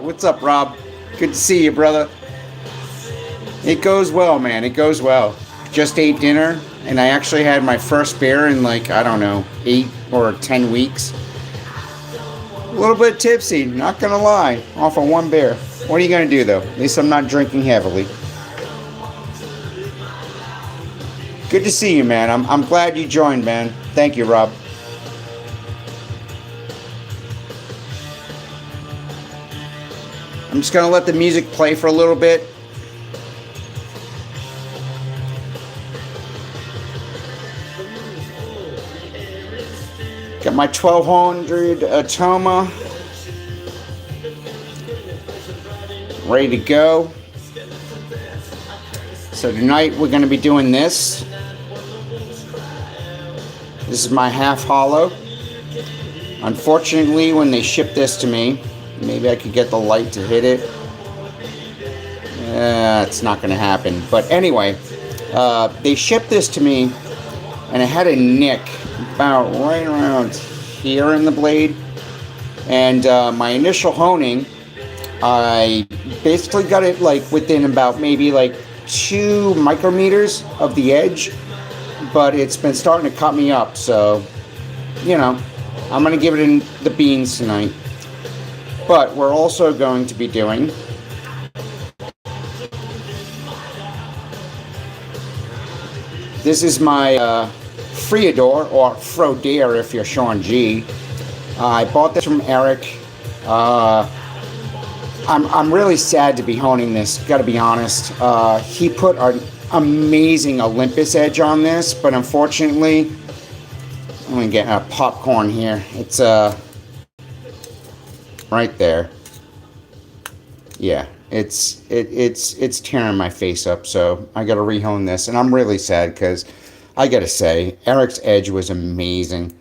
What's up, Rob? Good to see you, brother. It goes well, man. It goes well. Just ate dinner, and I actually had my first beer in like, I don't know, 8 or 10 weeks. A little bit tipsy, not gonna lie, off of one beer. What are you gonna do though? At least I'm not drinking heavily. Good to see you, man. I'm glad you joined, man. Thank you, Rob. I'm just gonna let the music play for a little bit. Got my 1200 Atoma ready to go. So tonight we're going to be doing this. This is my half hollow. Unfortunately, when they shipped this to me, maybe I could get the light to hit it. It's not going to happen. But anyway, they shipped this to me, and it had a nick about right around here in the blade. And my initial honing, I basically got it like within about maybe like 2 micrometers of the edge, but it's been starting to cut me up. So, you know, I'm going to give it in the beans tonight. But we're also going to be doing this is my Freodor, or Frodere if you're Sean G. I bought this from Eric. I'm really sad to be honing this, gotta be honest. He put an amazing Olympus edge on this, but unfortunately, I'm gonna get a popcorn here. It's right there. Yeah, it's tearing my face up, so I gotta rehone this, and I'm really sad because I gotta say, Eric's edge was amazing.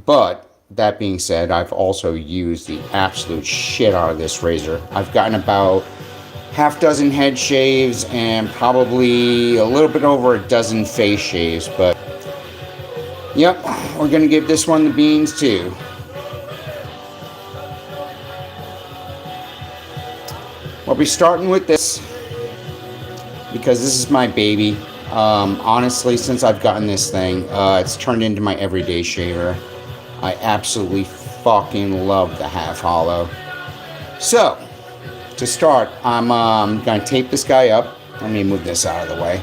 But that being said, I've also used the absolute shit out of this razor. I've gotten about half dozen head shaves and probably a little bit over a dozen face shaves. But yep, we're gonna give this one the beans too. We'll be starting with this because this is my baby. Honestly, since I've gotten this thing, it's turned into my everyday shaver. I absolutely fucking love the half hollow. So, to start, I'm going to tape this guy up. Let me move this out of the way.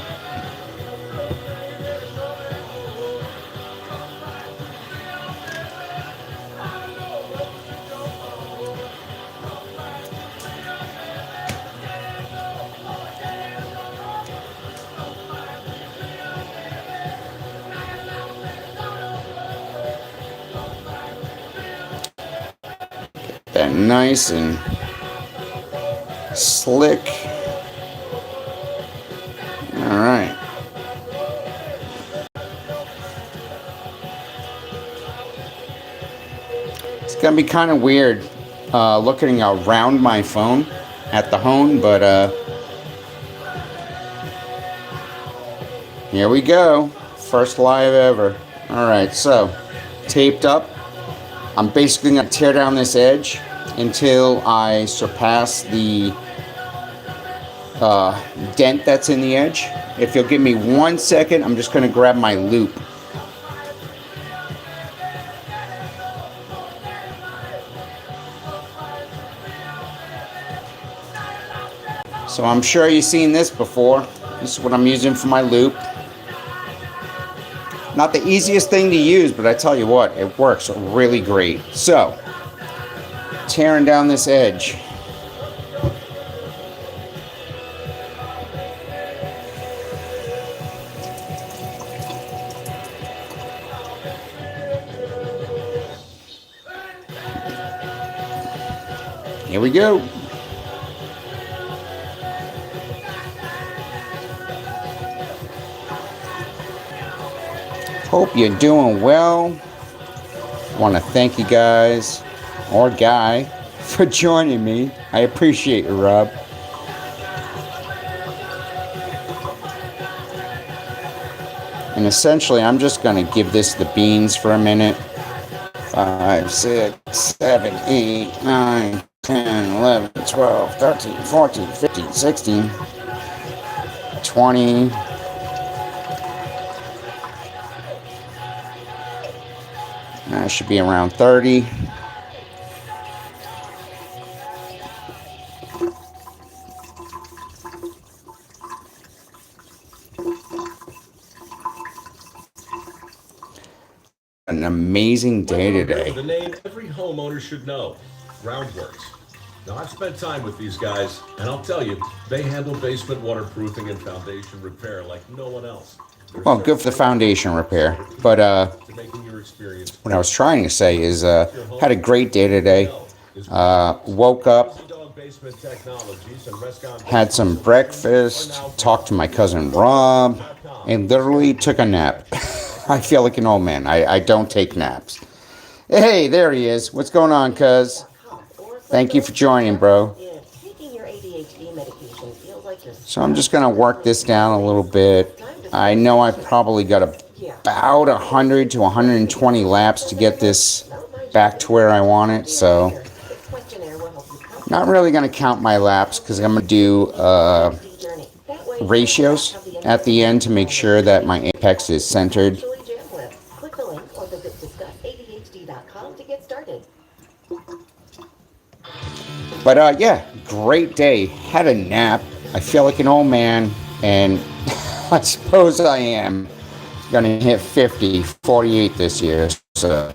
That nice and slick. All right. It's gonna be kind of weird looking around my phone at the hone, but here we go. First live ever. All right, so taped up. I'm basically going to tear down this edge until I surpass the dent that's in the edge. If you'll give me 1 second, I'm just going to grab my loop. So I'm sure you've seen this before. This is what I'm using for my loop. Not the easiest thing to use, but I tell you what, it works really great. So, tearing down this edge. Here we go. Hope you're doing well. Want to thank you guys, or Guy, for joining me. I appreciate you, Rob. And essentially, I'm just going to give this the beans for a minute. 5, 6, 7, 8, 9, 10, 11, 12, 13, 14, 15, 16, 20. That should be around 30. An amazing day today. The name every homeowner should know, Groundworks. Now, I've spent time with these guys, and I'll tell you, they handle basement waterproofing and foundation repair like no one else. Well, good for the foundation repair. But what I was trying to say is had a great day today. Woke up, had some breakfast, talked to my cousin Rob, and literally took a nap. I feel like an old man. I don't take naps. Hey, there he is. What's going on, cuz? Thank you for joining, bro. So I'm just going to work this down a little bit. I know I probably got about 100 to 120 laps to get this back to where I want it. So not really going to count my laps because I'm going to do ratios at the end to make sure that my apex is centered. But yeah, great day. Had a nap. I feel like an old man, and I suppose I am gonna hit 50, 48 this year. So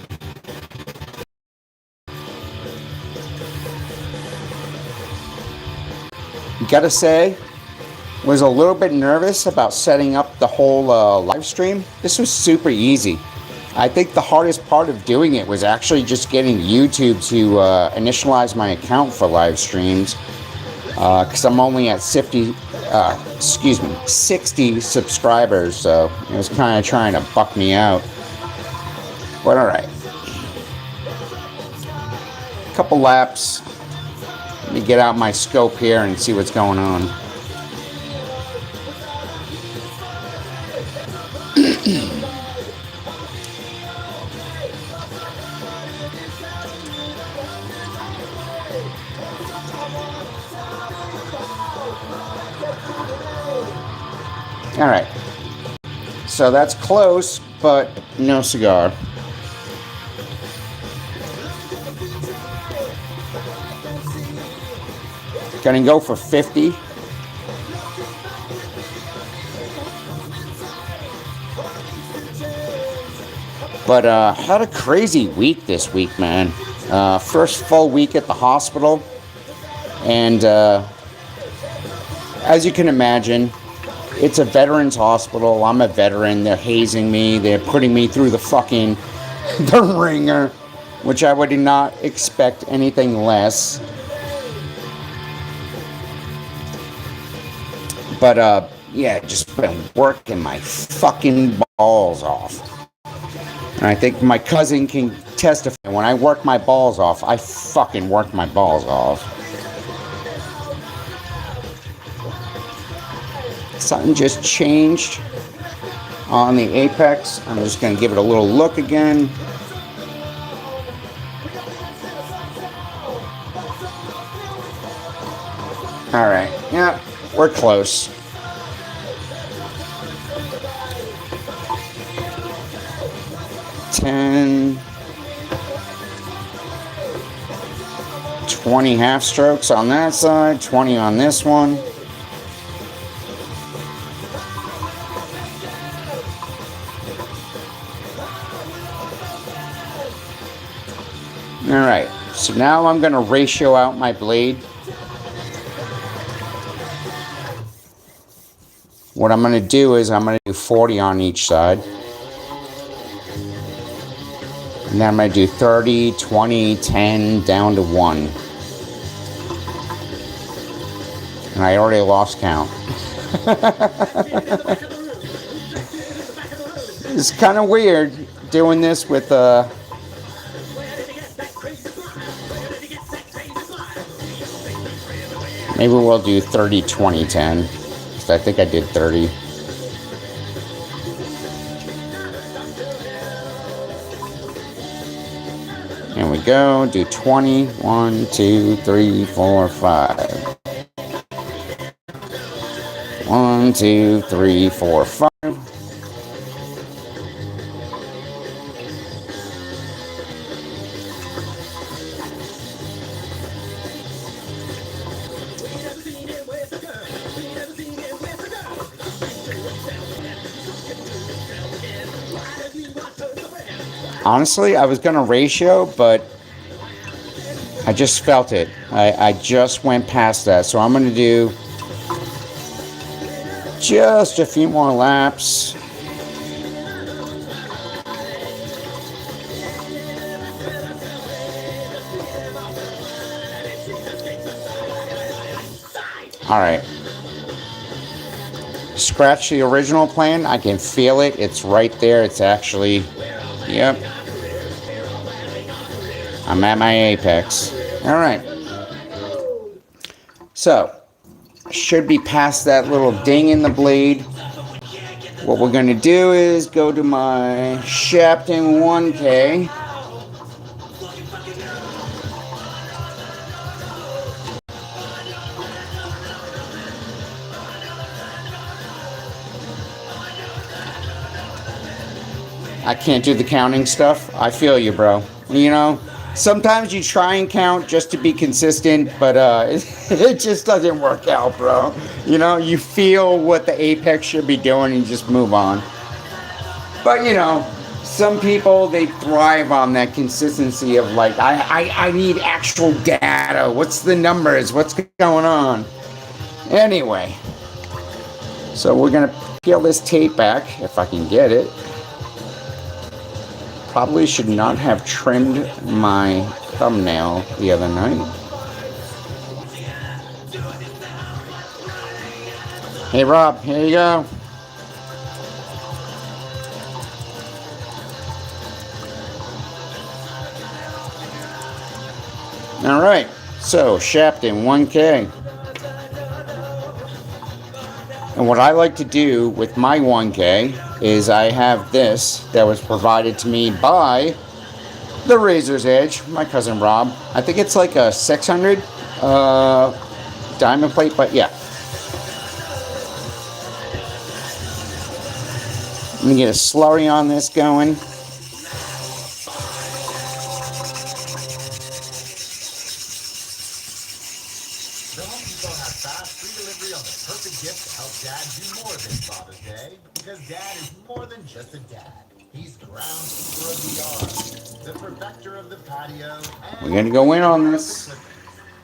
gotta say, was a little bit nervous about setting up the whole live stream. This was super easy. I think the hardest part of doing it was actually just getting YouTube to initialize my account for live streams, because I'm only at 60 subscribers, so it was kind of trying to buck me out. But alright. Couple laps. Let me get out my scope here and see what's going on. Alright, so that's close, but no cigar. Gonna go for 50. But had a crazy week this week, man. First full week at the hospital. And as you can imagine, it's a veterans hospital. I'm a veteran. They're hazing me. They're putting me through the ringer, which I would not expect anything less. But, yeah, just been working my fucking balls off. And I think my cousin can testify. When I work my balls off, I fucking work my balls off. Something just changed on the apex. I'm just going to give it a little look again. Alright, yeah, we're close. $10, 20 half strokes on that side, 20 on this one. Alright, so now I'm going to ratio out my blade. What I'm going to do is I'm going to do 40 on each side. And then I'm going to do 30, 20, 10, down to 1. And I already lost count. It's kind of weird doing this with maybe we'll do 30, 20, 10. Because I think I did 30. There we go. Do 20. 1, 2, 3, 4, 5. 1, 2, 3, 4, 5. Honestly, I was going to ratio, but I just felt it. I just went past that. So I'm going to do just a few more laps. All right. Scratch the original plan. I can feel it. It's right there. It's actually, yep. I'm at my apex. All right. So, should be past that little ding in the blade. What we're going to do is go to my Shafting 1K. I can't do the counting stuff. I feel you, bro. You know, sometimes you try and count just to be consistent, but it just doesn't work out, bro. You know, you feel what the apex should be doing and just move on. But, you know, some people, they thrive on that consistency of like, I need actual data. What's the numbers? What's going on? Anyway, so we're going to peel this tape back, if I can get it. Probably should not have trimmed my thumbnail the other night. Hey Rob, here you go. Alright, so Shafting 1K. And what I like to do with my 1K is I have this that was provided to me by the Razor's Edge, my cousin Rob. I think it's like a 600 diamond plate, but yeah. Let me get a slurry on this going. Dad is more than just a dad. He's groundskeeper of the yard, the perfecter of the patio. We're gonna go in on this.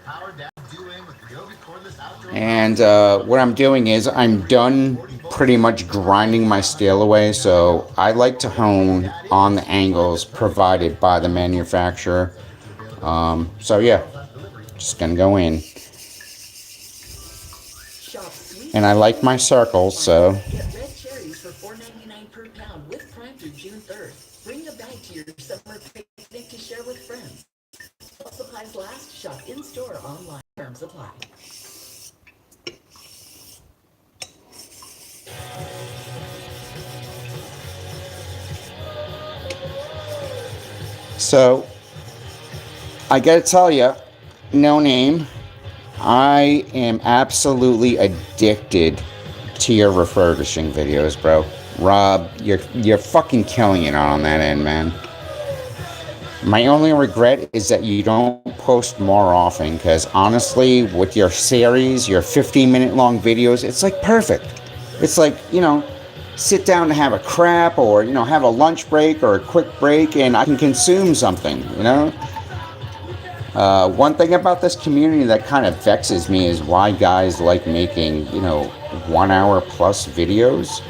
How are Dad doing with the Yogi cordless outdoor? And what I'm doing is I'm done pretty much grinding my steel away. So I like to hone on the angles provided by the manufacturer. So yeah, just gonna go in. And I like my circles, so. June 3rd. Bring a bag to your summer picnic to share with friends. While supplies last, shop in-store or online. Terms apply. So, I gotta tell you, No Name, I am absolutely addicted to your refurbishing videos, bro. Rob, you're fucking killing it on that end, man. My only regret is that you don't post more often, because honestly, with your series, your 15-minute long videos, it's like perfect. It's like, you know, sit down to have a crap or, you know, have a lunch break or a quick break and I can consume something, you know? One thing about this community that kind of vexes me is why guys like making, 1 hour plus videos.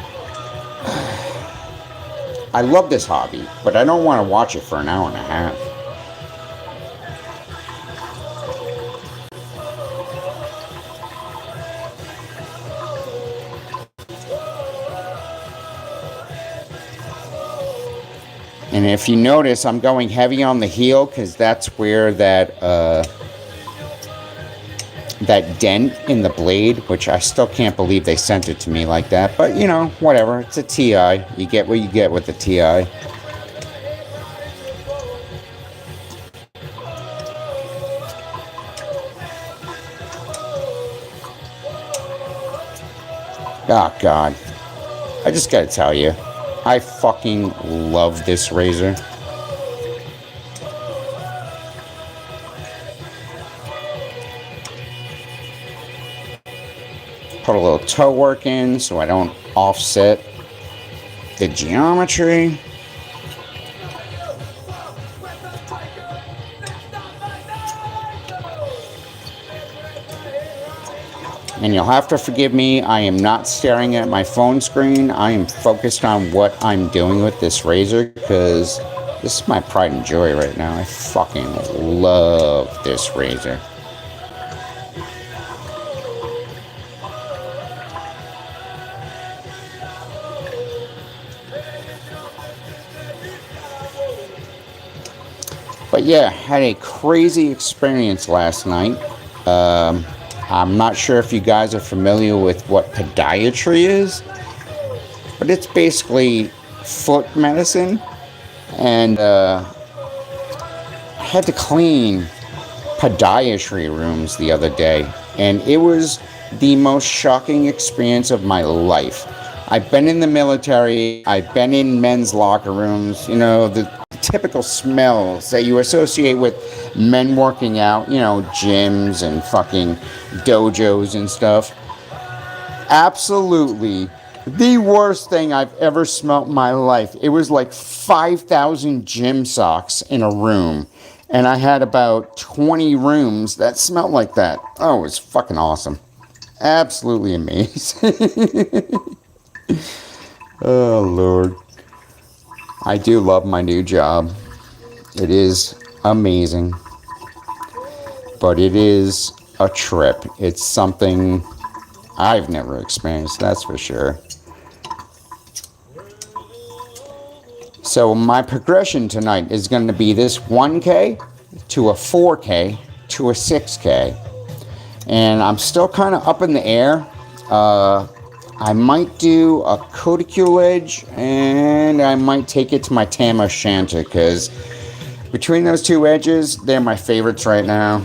I love this hobby, but I don't want to watch it for an hour and a half. And if you notice, I'm going heavy on the heel because that's where that dent in the blade, which I still can't believe they sent it to me like that. But, whatever. It's a TI. You get what you get with the TI. Oh, God. I just gotta tell you. I fucking love this razor. Put a little toe work in so I don't offset the geometry. And you'll have to forgive me, I am not staring at my phone screen. I am focused on what I'm doing with this razor because this is my pride and joy right now. I fucking love this razor. But yeah, had a crazy experience last night. I'm not sure if you guys are familiar with what podiatry is, but it's basically foot medicine. And I had to clean podiatry rooms the other day, and it was the most shocking experience of my life. I've been in the military, I've been in men's locker rooms, the typical smells that you associate with men working out, gyms and fucking dojos and stuff. Absolutely the worst thing I've ever smelt in my life. It was like 5,000 gym socks in a room, and I had about 20 rooms that smelled like that. Oh, it was fucking awesome. Absolutely amazing. Oh, Lord. I do love my new job. It is amazing. But it is a trip. It's something I've never experienced, that's for sure. So my progression tonight is going to be this 1K to a 4K to a 6K. And I'm still kind of up in the air. I might do a cuticle edge, and I might take it to my Tam O'Shanter, because between those two edges, they're my favorites right now.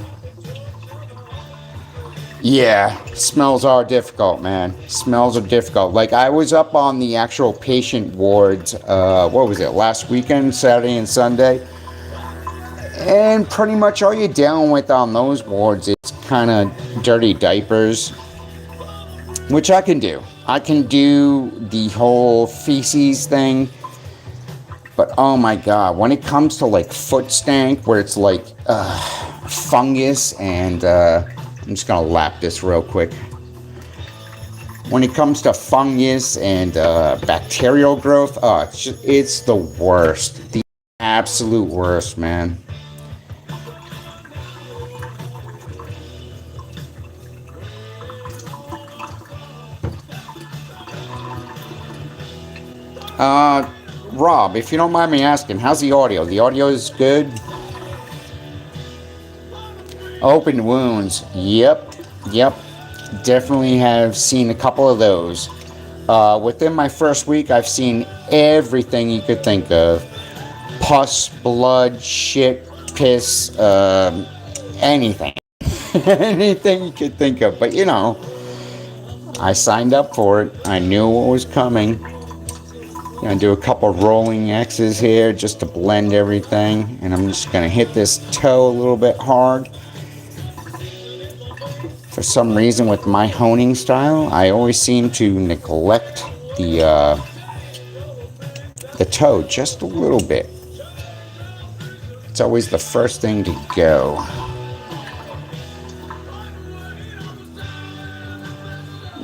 Yeah, smells are difficult, man. Smells are difficult. Like, I was up on the actual patient wards, last weekend, Saturday and Sunday. And pretty much all you're dealing with on those wards is kind of dirty diapers, which I can do. I can do the whole feces thing. But oh my God, when it comes to like foot stank, where it's like fungus and I'm just gonna lap this real quick. When it comes to fungus and bacterial growth, it's the worst. The absolute worst, man. Rob, if you don't mind me asking, how's the audio? The audio is good? Open wounds. Yep. Definitely have seen a couple of those. Within my first week, I've seen everything you could think of. Pus, blood, shit, piss, anything. Anything you could think of. But I signed up for it. I knew what was coming. Gonna do a couple rolling X's here just to blend everything, and I'm just gonna hit this toe a little bit hard. For some reason, with my honing style, I always seem to neglect the toe just a little bit. It's always the first thing to go.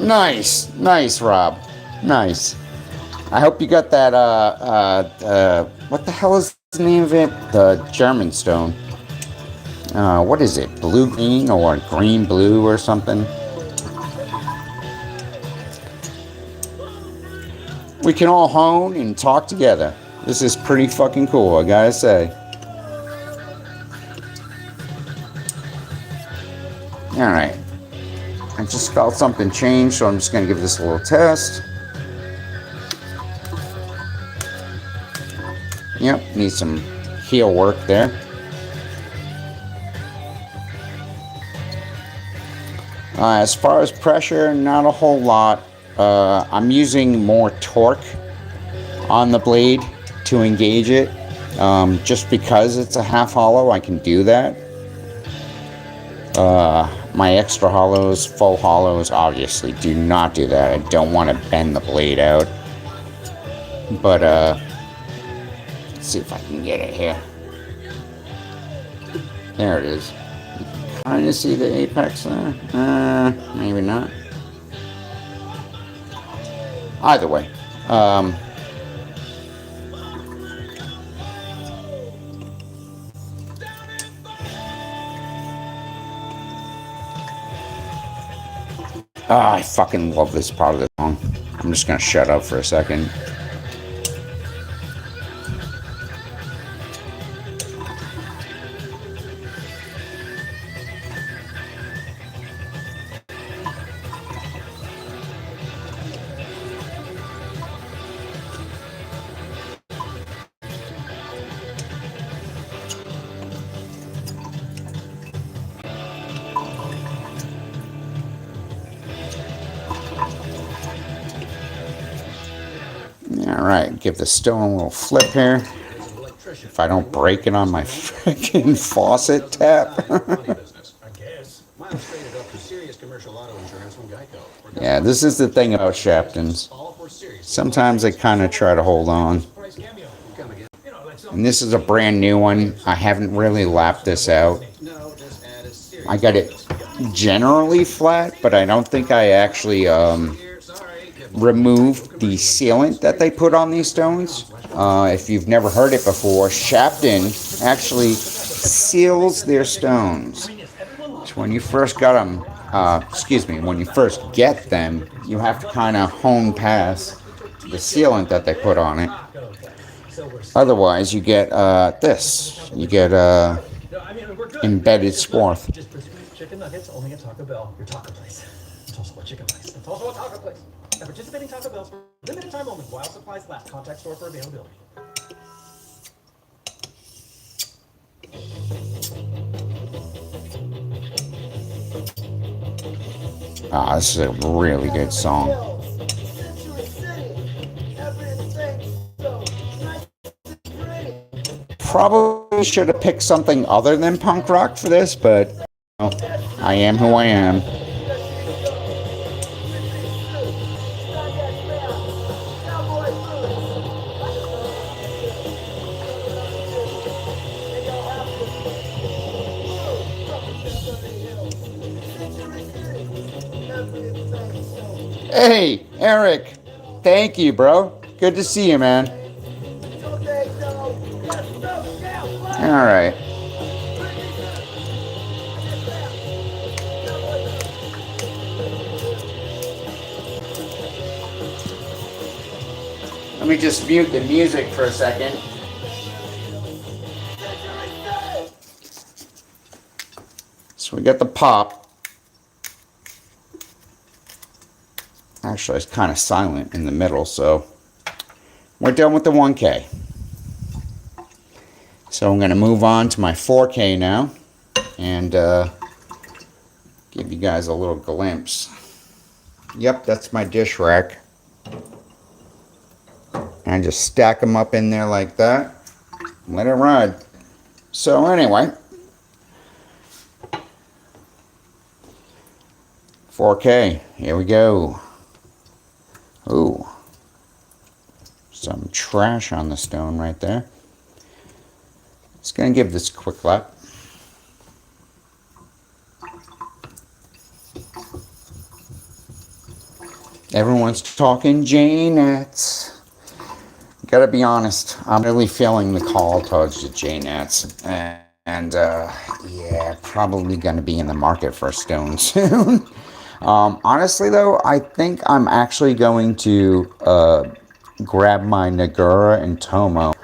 Nice, nice, Rob. Nice. I hope you got that, what the hell is the name of it? The German stone. What is it? Blue-green or green-blue or something? We can all hone and talk together. This is pretty fucking cool, I gotta say. Alright. I just felt something change, so I'm just gonna give this a little test. Yep, need some heel work there. As far as pressure, not a whole lot. I'm using more torque on the blade to engage it. Just because it's a half hollow, I can do that. My extra hollows, full hollows, obviously do not do that. I don't want to bend the blade out. But, let's see if I can get it here. There it is. Kind of see the apex there? Maybe not. Either way. I fucking love this part of the song. I'm just gonna shut up for a second. Alright, give the stone a little flip here. If I don't break it on my freaking faucet tap. Yeah, this is the thing about Shaptons. Sometimes they kind of try to hold on. And this is a brand new one. I haven't really lapped this out. I got it generally flat, but I don't think I actually removed the sealant that they put on these stones. If you've never heard it before, Shapton actually seals their stones. So when you first got them, when you first get them, you have to kind of hone past the sealant that they put on it. Otherwise, you get this. You get embedded swarth. Chicken nuggets only at Taco Bell, your taco place. It's also a chicken place. It's also a taco place. At participating Taco Bells for limited time only while supplies last. Contact store for availability. This is a really good song. Probably should have picked something other than punk rock for this, but I am who I am. Hey, Eric. Thank you, bro. Good to see you, man. All right. Let me just mute the music for a second. So we got the pop. Actually, it's kind of silent in the middle, so we're done with the 1K. So I'm going to move on to my 4K now and give you guys a little glimpse. Yep, that's my dish rack. I just stack them up in there like that. Let it ride. So anyway, 4K, here we go. Ooh, some trash on the stone right there. Just gonna give this a quick lap. Everyone's talking J-nets. Gotta be honest, I'm really feeling the call towards the J-nets. And yeah, probably gonna be in the market for a stone soon. Honestly, though, I think I'm actually going to grab my Nagura and Tomo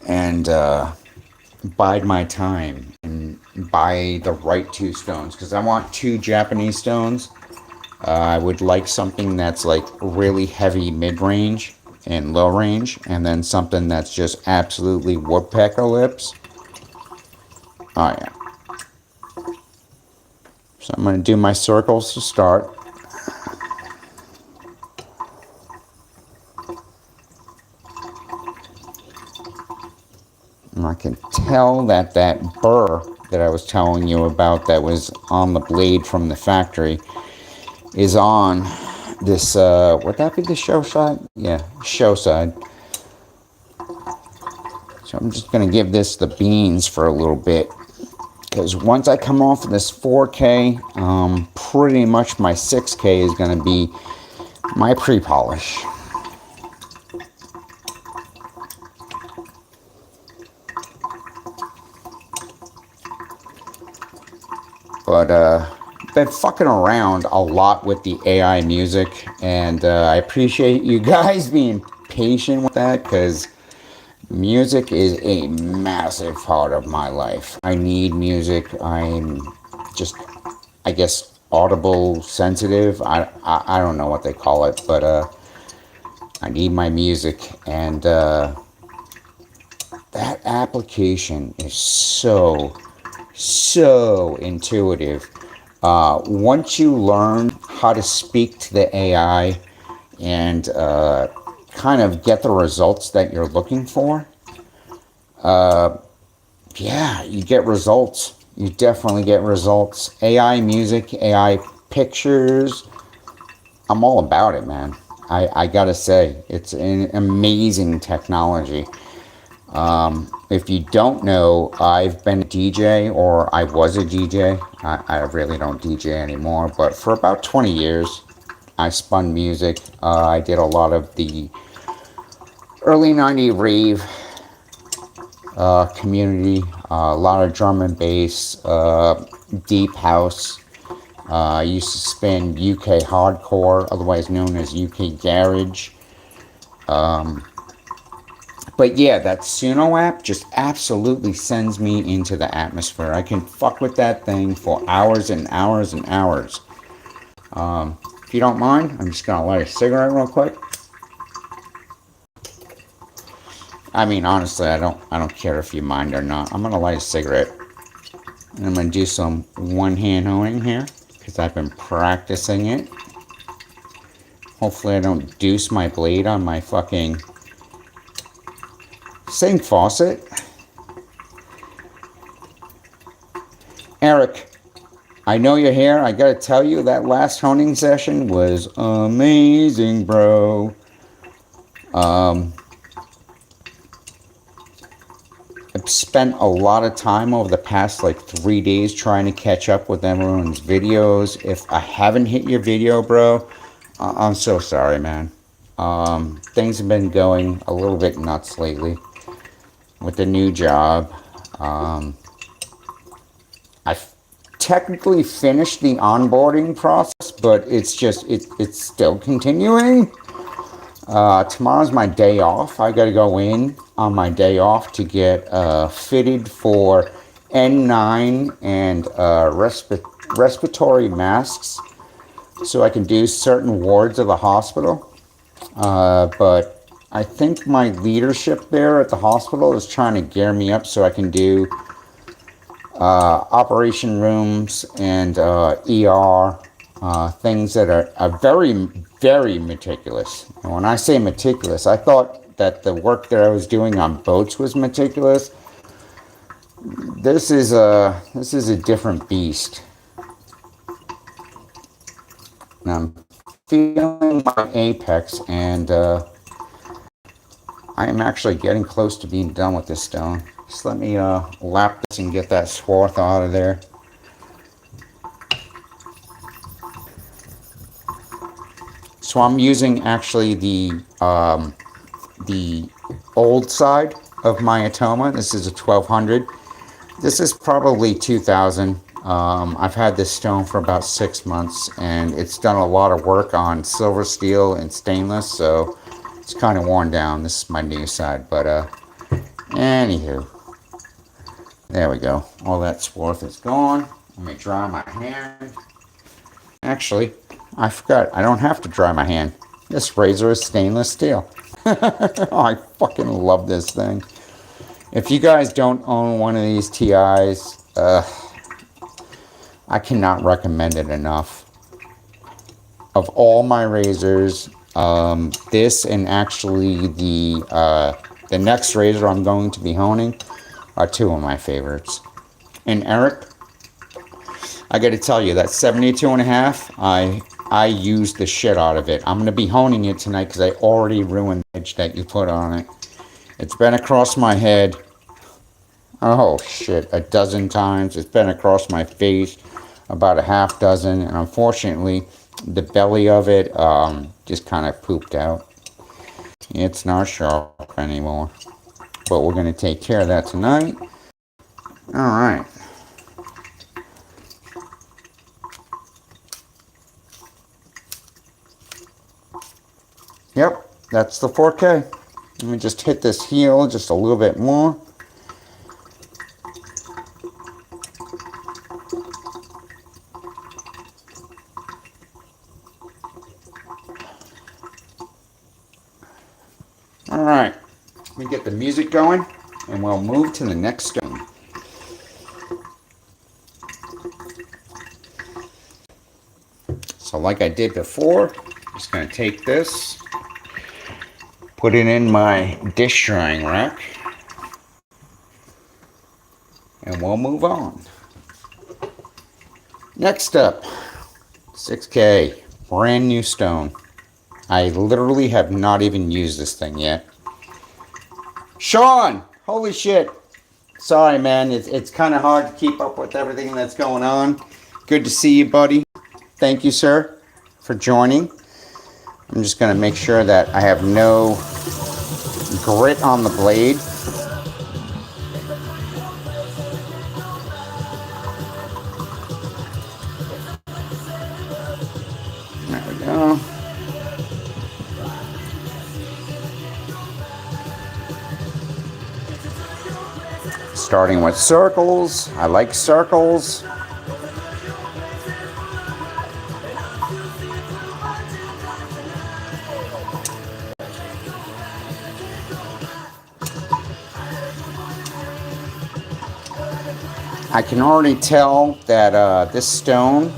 and bide my time and buy the right two stones, because I want two Japanese stones. I would like something that's like really heavy mid-range and low range, and then something that's just absolutely woodpecker lips. Oh yeah. So I'm going to do my circles to start. And I can tell that that burr that I was telling you about that was on the blade from the factory is on this, would that be the show side? Yeah, show side. So I'm just going to give this the beans for a little bit, because once I come off of this 4K, pretty much my 6K is going to be my pre-polish. But been fucking around a lot with the AI music, and I appreciate you guys being patient with that, because music is a massive part of my life. I need music. I'm just, I guess, audible sensitive. I don't know what they call it, but I need my music, and that application is so intuitive. Once you learn how to speak to the AI and kind of get the results that you're looking for, yeah, you get results. You definitely get results. AI music, AI pictures, I'm all about it, man. I gotta say, it's an amazing technology. If you don't know, I've been a DJ, or I was a DJ. I really don't DJ anymore, but for about 20 years, I spun music. I did a lot of the early 90s rave community, a lot of drum and bass, deep house. I used to spin UK hardcore, otherwise known as UK garage. But yeah, that Suno app just absolutely sends me into the atmosphere. I can fuck with that thing for hours and hours and hours. If you don't mind, I'm just gonna light a cigarette real quick. I mean, honestly, I don't care if you mind or not. I'm gonna light a cigarette, and I'm gonna do some one-hand honing here, because I've been practicing it. Hopefully, I don't deuce my blade on my fucking sink faucet. Eric, I know you're here. I gotta tell you, that last honing session was amazing, bro. I've spent a lot of time over the past like 3 days trying to catch up with everyone's videos. If I haven't hit your video, bro, I'm so sorry, man. Things have been going a little bit nuts lately with the new job. I technically finished the onboarding process, but it's still continuing. Tomorrow's my day off. I gotta go in on my day off to get fitted for N9 and respiratory masks, so I can do certain wards of the hospital. But I think my leadership there at the hospital is trying to gear me up so I can do operation rooms and ER, things that are very, very meticulous. And when I say meticulous, I thought that the work that I was doing on boats was meticulous. This is a different beast. And I'm feeling my apex, and I am actually getting close to being done with this stone. Just let me lap this and get that swarth out of there. So I'm using actually the old side of my Atoma. This is a 1200. This is probably 2000. I've had this stone for about 6 months, and it's done a lot of work on silver, steel, and stainless, so it's kind of worn down. This is my new side, but anywho, there we go. All that swarth is gone. Let me dry my hand. Actually, I forgot. I don't have to dry my hand. This razor is stainless steel. I fucking love this thing. If you guys don't own one of these TIs, I cannot recommend it enough. Of all my razors, this and actually the next razor I'm going to be honing are two of my favorites. And Eric, I got to tell you, that 72.5, I used the shit out of it. I'm going to be honing it tonight because I already ruined the edge that you put on it. It's been across my head, oh shit, a dozen times. It's been across my face about a half dozen, and unfortunately, the belly of it just kind of pooped out. It's not sharp anymore, but we're going to take care of that tonight. All right. Yep, that's the 4K. Let me just hit this heel just a little bit more. All right, let me get the music going, and we'll move to the next stone. So like I did before, I'm just going to take this, put it in my dish drying rack, and we'll move on. Next up, 6K, brand new stone. I literally have not even used this thing yet. Sean, holy shit. Sorry, man, it's kind of hard to keep up with everything that's going on. Good to see you, buddy. Thank you, sir, for joining. I'm just going to make sure that I have no grit on the blade. There we go. Starting with circles. I like circles. I can already tell that this stone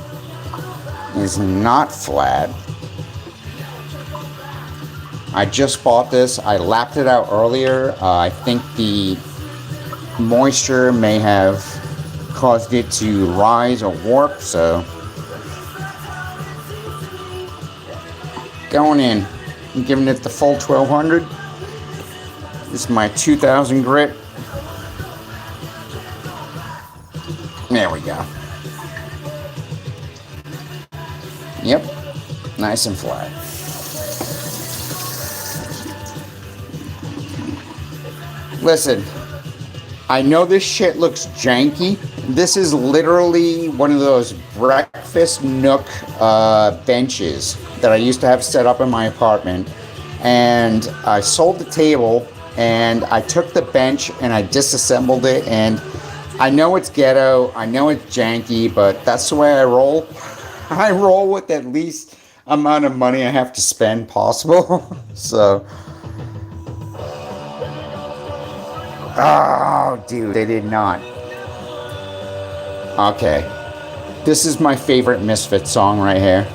is not flat. I just bought this. I lapped it out earlier. I think the moisture may have caused it to rise or warp, so going in and giving it the full 1200. This is my 2000 grit. There we go. Yep, nice and flat. Listen, I know this shit looks janky. This is literally one of those breakfast nook benches that I used to have set up in my apartment. And I sold the table, and I took the bench and I disassembled it. And I know it's ghetto, I know it's janky, but that's the way I roll. I roll with the least amount of money I have to spend possible. So, oh, dude, they did not. Okay, this is my favorite Misfits song right here.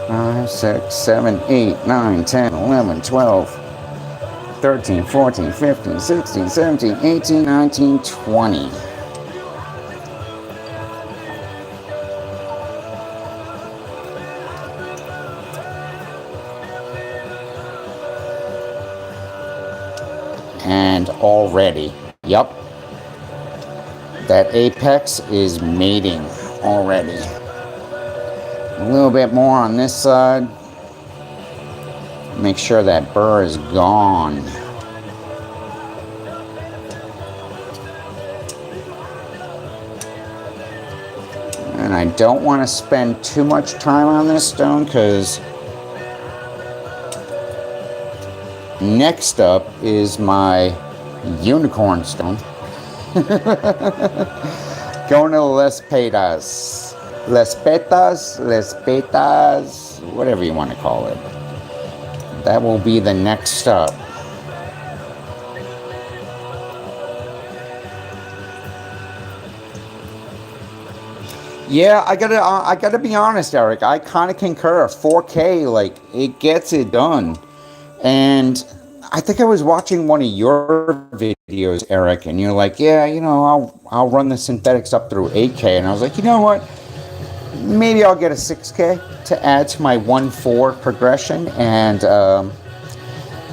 Five, 6, 7, 8, 9, 10, 11, 12, 13, 14, 15, 16, 17, 18, 19, 20. And already, yep, That apex is mating already. A little bit more on this side. Make sure that burr is gone. And I don't want to spend too much time on this stone because next up is my unicorn stone. Going to Les Petas. Les Petas, whatever you want to call it. That will be the next stop. Yeah, I gotta be honest, Eric. I kind of concur. 4K, like, it gets it done. And I think I was watching one of your videos, Eric, and you're like, yeah, you know, I'll run the synthetics up through 8K. And I was like, you know what? Maybe I'll get a 6K to add to my 1.4 progression, and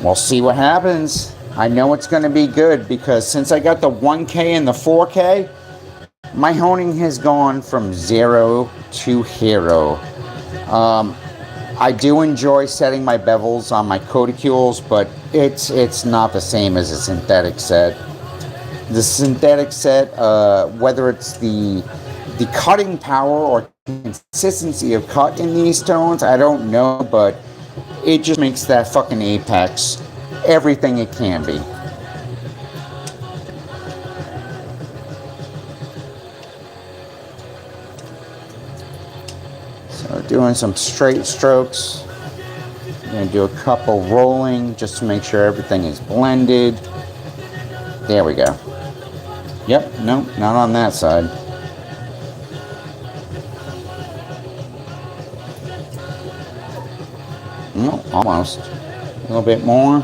we'll see what happens. I know it's going to be good because since I got the 1K and the 4K, my honing has gone from 0 to hero. I do enjoy setting my bevels on my cuticules, but it's not the same as a synthetic set. The synthetic set, whether it's the cutting power or consistency of cut in these stones, I don't know, but it just makes that fucking apex everything it can be. So doing some straight strokes. I'm going to do a couple rolling just to make sure everything is blended. There we go. Yep, no, not on that side. No, almost. A little bit more.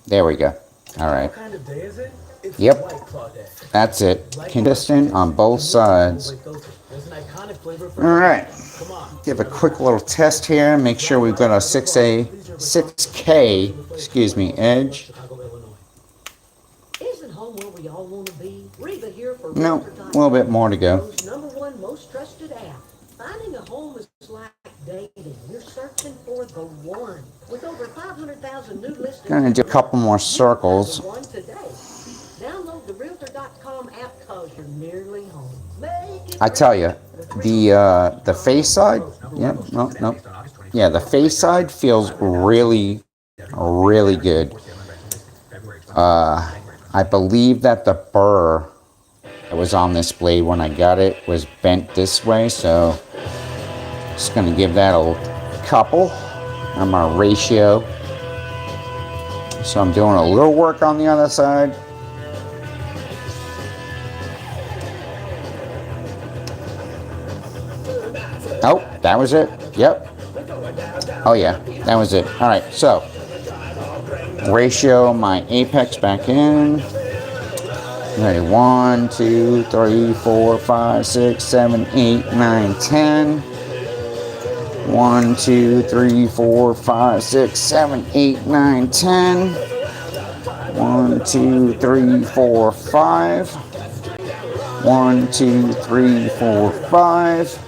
There we go. All right. What kind of day is it? It's Yep. White Claw Day. That's it. Consistent on both sides. There's an iconic flavor for All right. Come on. Give a quick little test here. Make sure we've got our 6K, excuse me, edge. Chicago, Illinois. Isn't home where we all want to be? Reba here for No, Realtor.com, a little bit more to go. #1 most trusted app. Finding a home is like dating. You're searching for the one. With over 500,000 new listings. Gonna do a couple more circles. You can find the one today. Download the Realtor.com app because you're nearly home. Make it I tell you, the face side, yeah, no. Yeah, the face side feels really, really good. I believe that the burr that was on this blade when I got it was bent this way, so just gonna give that a couple on my ratio. So I'm doing a little work on the other side. Oh, that was it. Yep. Oh yeah, that was it. All right, so ratio my apex back in. Ready? 1, 2, 3, 4, 5, 6, 7, 8, 9, 10. 1, 2, 3, 4, 5, 6, 7, 8, 9, 10. 1, 2, 3, 4, 5. 1, 2, 3, 4, 5.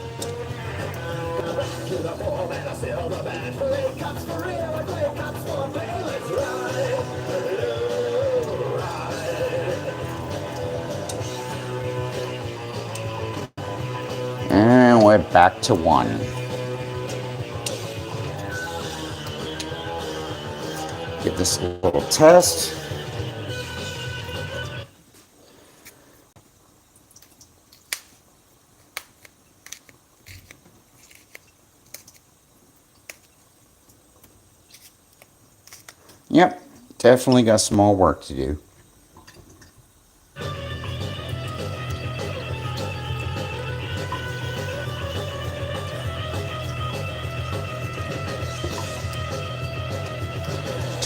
And we're back to 1. Give this a little test. Yep, definitely got some more work to do.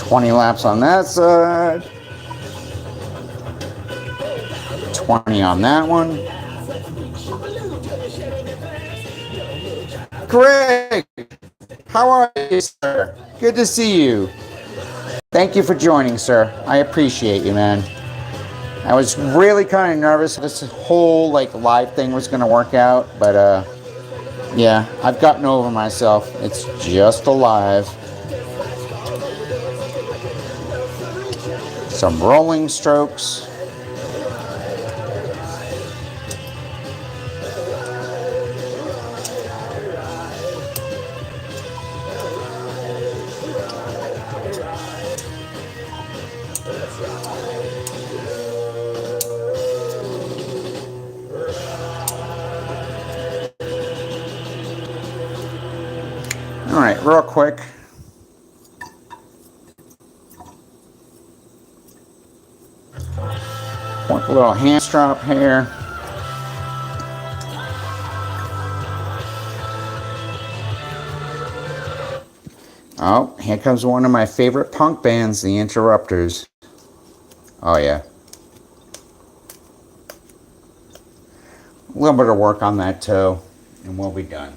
$20 laps on that side. 20 on that one. Greg, how are you, sir? Good to see you. Thank you for joining, sir. I appreciate you, man. I was really kind of nervous this whole like live thing was going to work out, but yeah, I've gotten over myself. It's just a live. Some rolling strokes. All right, real quick. Want a little hand strap here. Oh, here comes one of my favorite punk bands, the Interrupters. Oh yeah. A little bit of work on that toe, and we'll be done.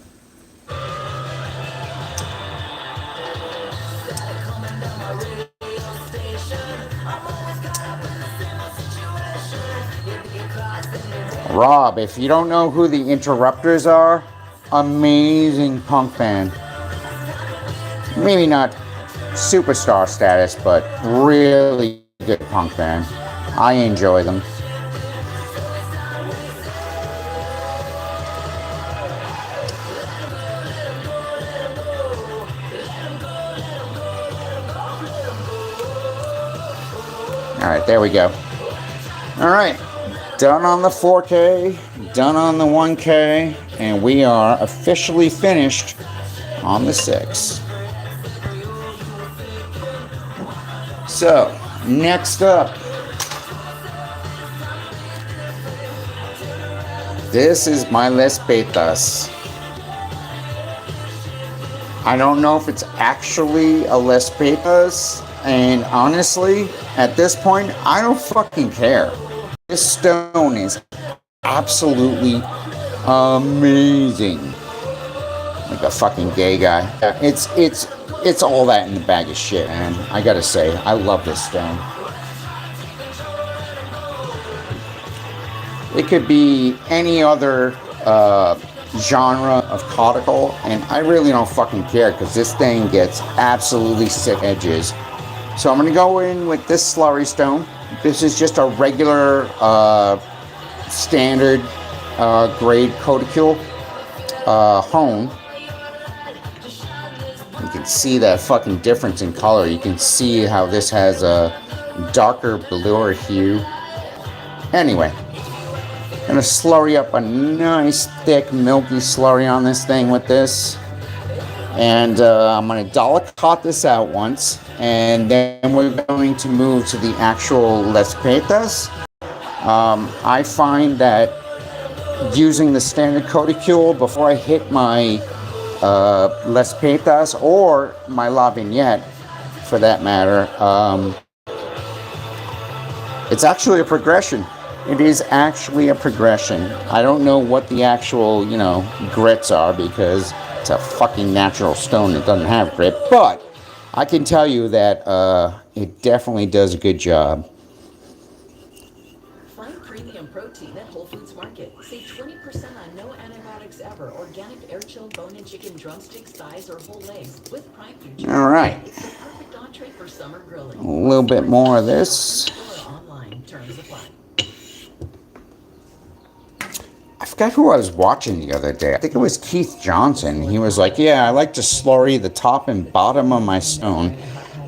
Rob, if you don't know who the Interrupters are, amazing punk band. Maybe not superstar status, but really good punk band. I enjoy them. All right, there we go. All right, done on the 4K, done on the 1K, and we are officially finished on the 6. So, next up, this is my Les Petas. I don't know if it's actually a Les Petas, and honestly, at this point, I don't fucking care. This stone is absolutely amazing. Like a fucking gay guy. It's all that in the bag of shit, man. I gotta say, I love this stone. It could be any other genre of caudicle, and I really don't fucking care because this thing gets absolutely sick edges. So I'm gonna go in with this slurry stone. This is just a regular standard grade codicule hone. You can see that fucking difference in color. You can see how this has a darker, bluer hue. Anyway, gonna slurry up a nice, thick, milky slurry on this thing with this. And I'm gonna dollar cut this out once. And then we're going to move to the actual Les Petas. I find that using the standard codicule before I hit my Les Petas or my La Vignette, for that matter, it's actually a progression. It is actually a progression. I don't know what the actual, grits are because it's a fucking natural stone that doesn't have grit, but I can tell you that it definitely does a good job. Find premium protein at Whole Foods Market. Save 20% on no antibiotics ever. Organic air-chilled bone-in chicken drumsticks, thighs, or whole legs with Prime Food. All right. It's the perfect entree for summer grilling. A little bit more of this. Online, terms apply. I forgot who I was watching the other day. I think it was Keith Johnson. He was like, yeah, I like to slurry the top and bottom of my stone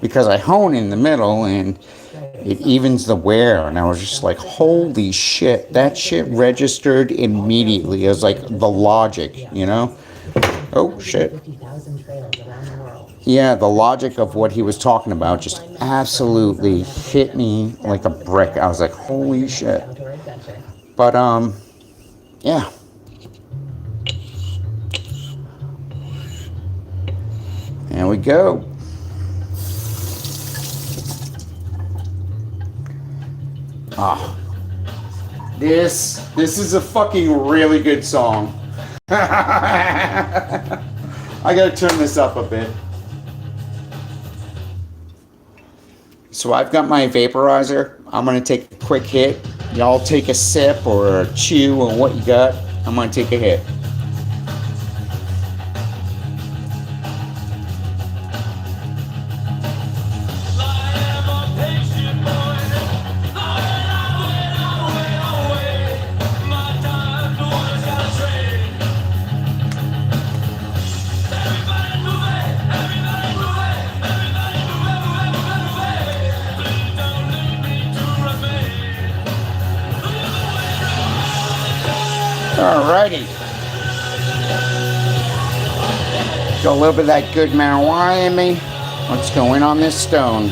because I hone in the middle and it evens the wear. And I was just like, holy shit, that shit registered immediately. It was like the logic, Oh, shit. Yeah, the logic of what he was talking about just absolutely hit me like a brick. I was like, holy shit. But, yeah. There we go. Ah. This is a fucking really good song. I gotta turn this up a bit. So I've got my vaporizer. I'm gonna take a quick hit. Y'all take a sip or a chew or what you got. I'm gonna take a hit. Alrighty. Got a little bit of that good marijuana in me. Let's go in on this stone.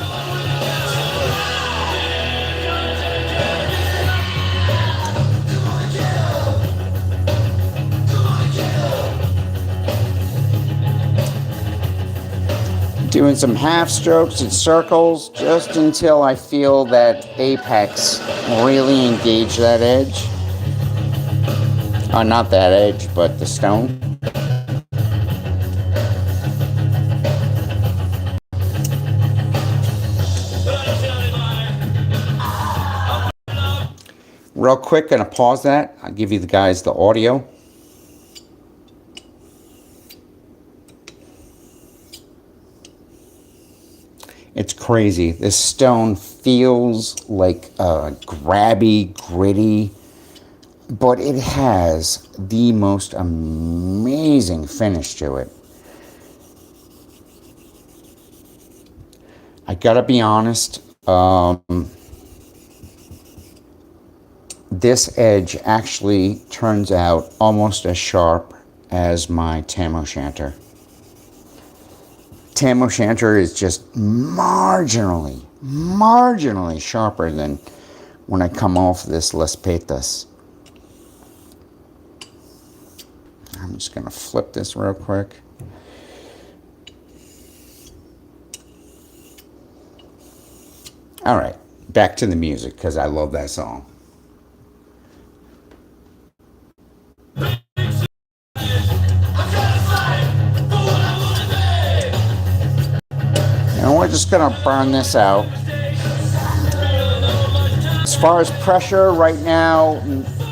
Doing some half strokes and circles just until I feel that apex really engage that edge. Not that edge, but the stone. Real quick, gonna pause that. I'll give you the guys the audio. It's crazy. This stone feels like grabby, gritty, but it has the most amazing finish to it. I gotta be honest, this edge actually turns out almost as sharp as my Tam O'Shanter. Tam O'Shanter is just marginally sharper than when I come off this Las Petas. I'm just going to flip this real quick. All right, back to the music because I love that song. And we're just going to burn this out. As far as pressure, right now,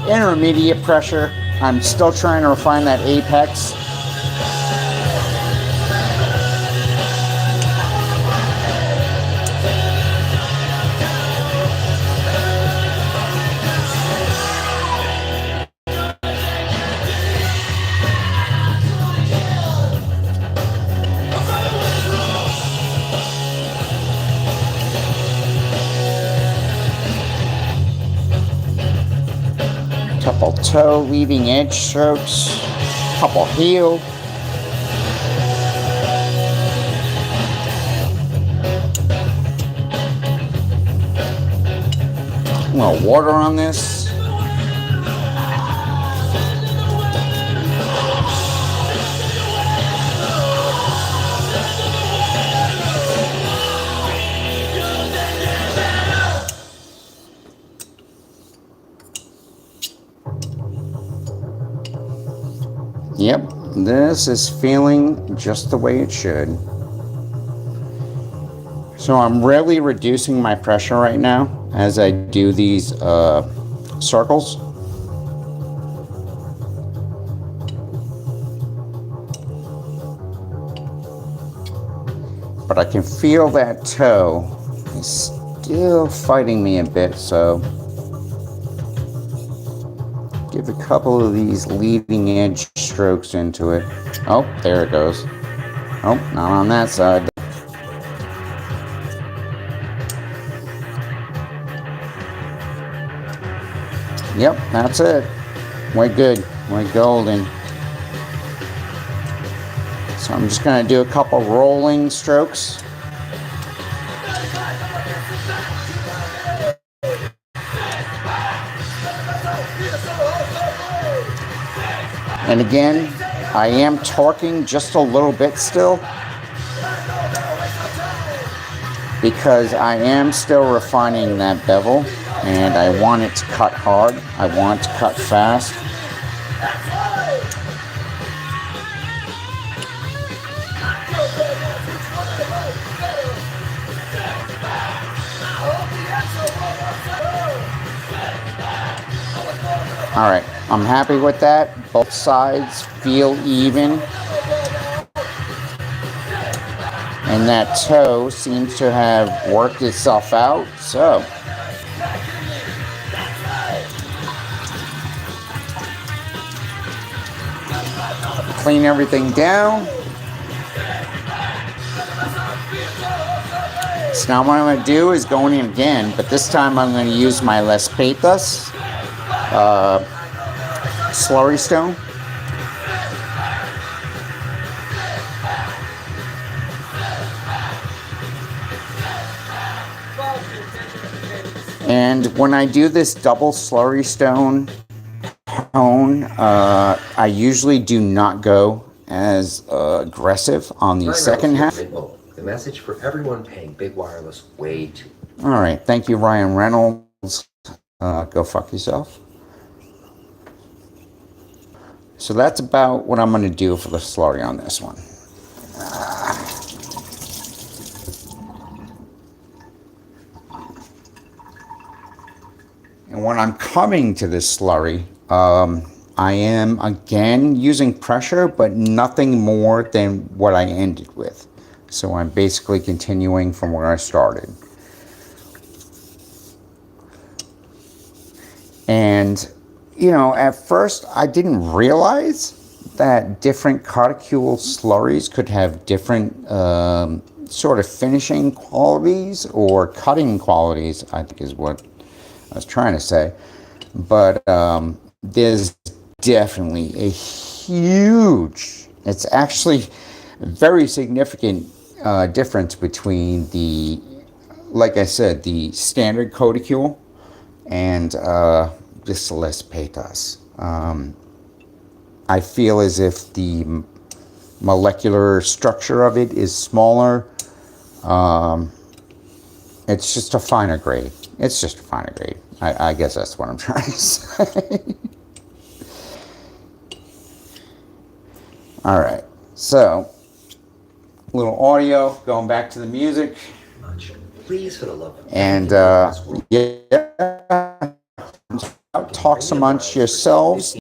intermediate pressure. I'm still trying to refine that apex. Couple toe leading edge strokes, couple heel. A little water on this. Yep, this is feeling just the way it should. So I'm really reducing my pressure right now as I do these circles. But I can feel that toe is still fighting me a bit, so give a couple of these leading edge strokes into it. Oh, there it goes. Oh, not on that side. Yep, that's it. We're good. We're golden. So I'm just going to do a couple rolling strokes. And again, I am torquing just a little bit still because I am still refining that bevel and I want it to cut hard. I want it to cut fast. All right, I'm happy with that. Both sides feel even. And that toe seems to have worked itself out. So, clean everything down. So now what I'm going to do is go in again, but this time I'm going to use my Les Pathos slurry stone. And when I do this double slurry stone tone, I usually do not go as aggressive on the second half. The message for everyone paying big wireless way too. All right, thank you, Ryan Reynolds. Go fuck yourself. So that's about what I'm going to do for the slurry on this one. And when I'm coming to this slurry, I am again using pressure, but nothing more than what I ended with. So I'm basically continuing from where I started. And, you know, at first I didn't realize that different carticule slurries could have different sort of finishing qualities or cutting qualities, I think is what I was trying to say. But there's definitely a huge, it's actually a very significant difference between the, like I said, the standard Codicule and this Les Pathos. I feel as if the molecular structure of it is smaller. It's just a finer grade. It's just a finer grade. I guess that's what I'm trying to say. All right, so a little audio, going back to the music. Please, for the love of And yeah, talks amongst yourselves.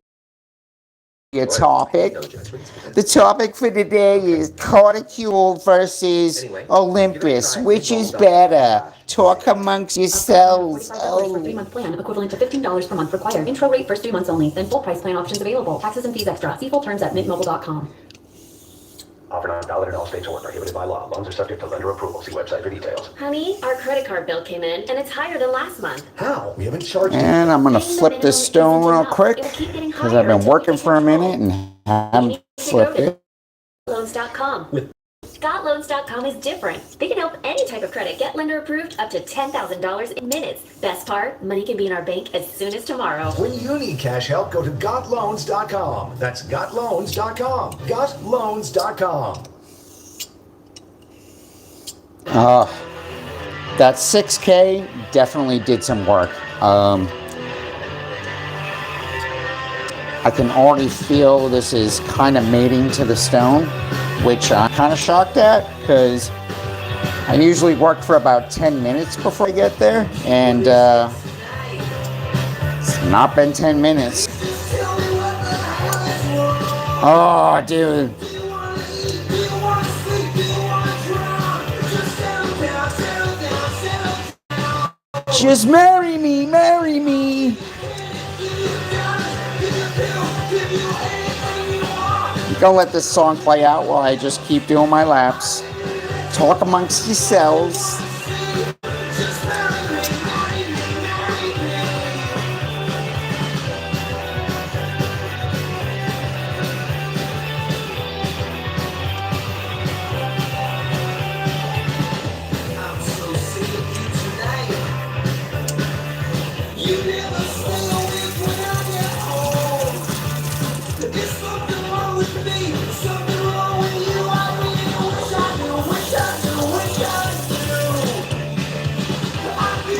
Your topic. The topic for today is Carticule versus Olympus. Which is better? Talk amongst yourselves. $45 for 3-month plan, equivalent to $15 per month required. Intro rate first 3 months only, then full price plan options available. Taxes and fees extra. See full terms at mintmobile.com. Offer not valid in all states or prohibited by law. Loans are subject to lender approval. See website for details. Honey, our credit card bill came in, and it's higher than last month. How? We haven't charged you. And I'm going to flip this stone real quick because I've been working for a minute and haven't flipped it. ScottLoans.com. ScottLoans.com is different. They can help any type of credit get lender approved up to $10,000 in minutes. Best part, money can be in our bank as soon as tomorrow. When you need cash help, go to GotLoans.com. That's GotLoans.com. GotLoans.com. That 6K definitely did some work. I can already feel this is kind of mating to the stone, which I'm kind of shocked at because I usually work for about 10 minutes before I get there, and it's not been 10 minutes. Oh, dude. Just marry me, marry me. Gonna let this song play out while I just keep doing my laps. Talk amongst yourselves.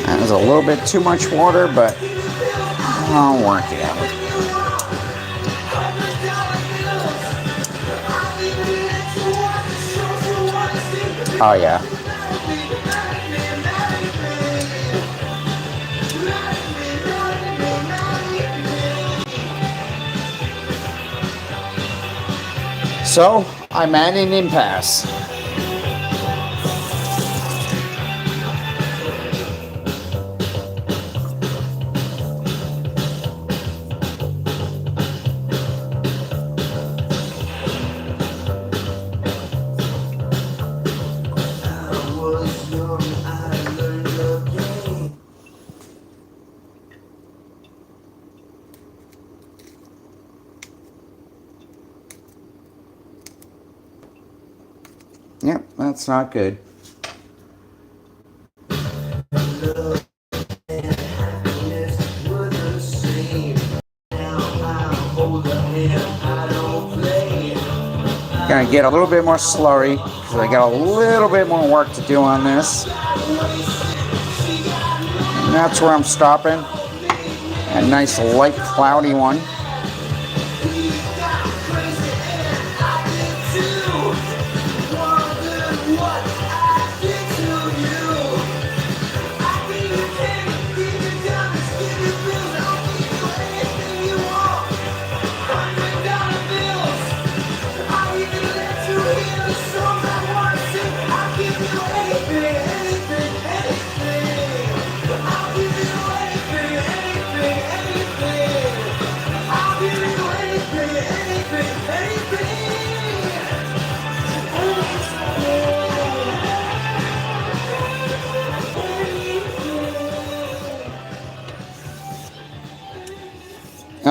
That was a little bit too much water, but I'll work it out. Oh yeah. So I'm at an impasse. Yep, that's not good. Gonna get a little bit more slurry because I got a little bit more work to do on this. And that's where I'm stopping. A nice light cloudy one.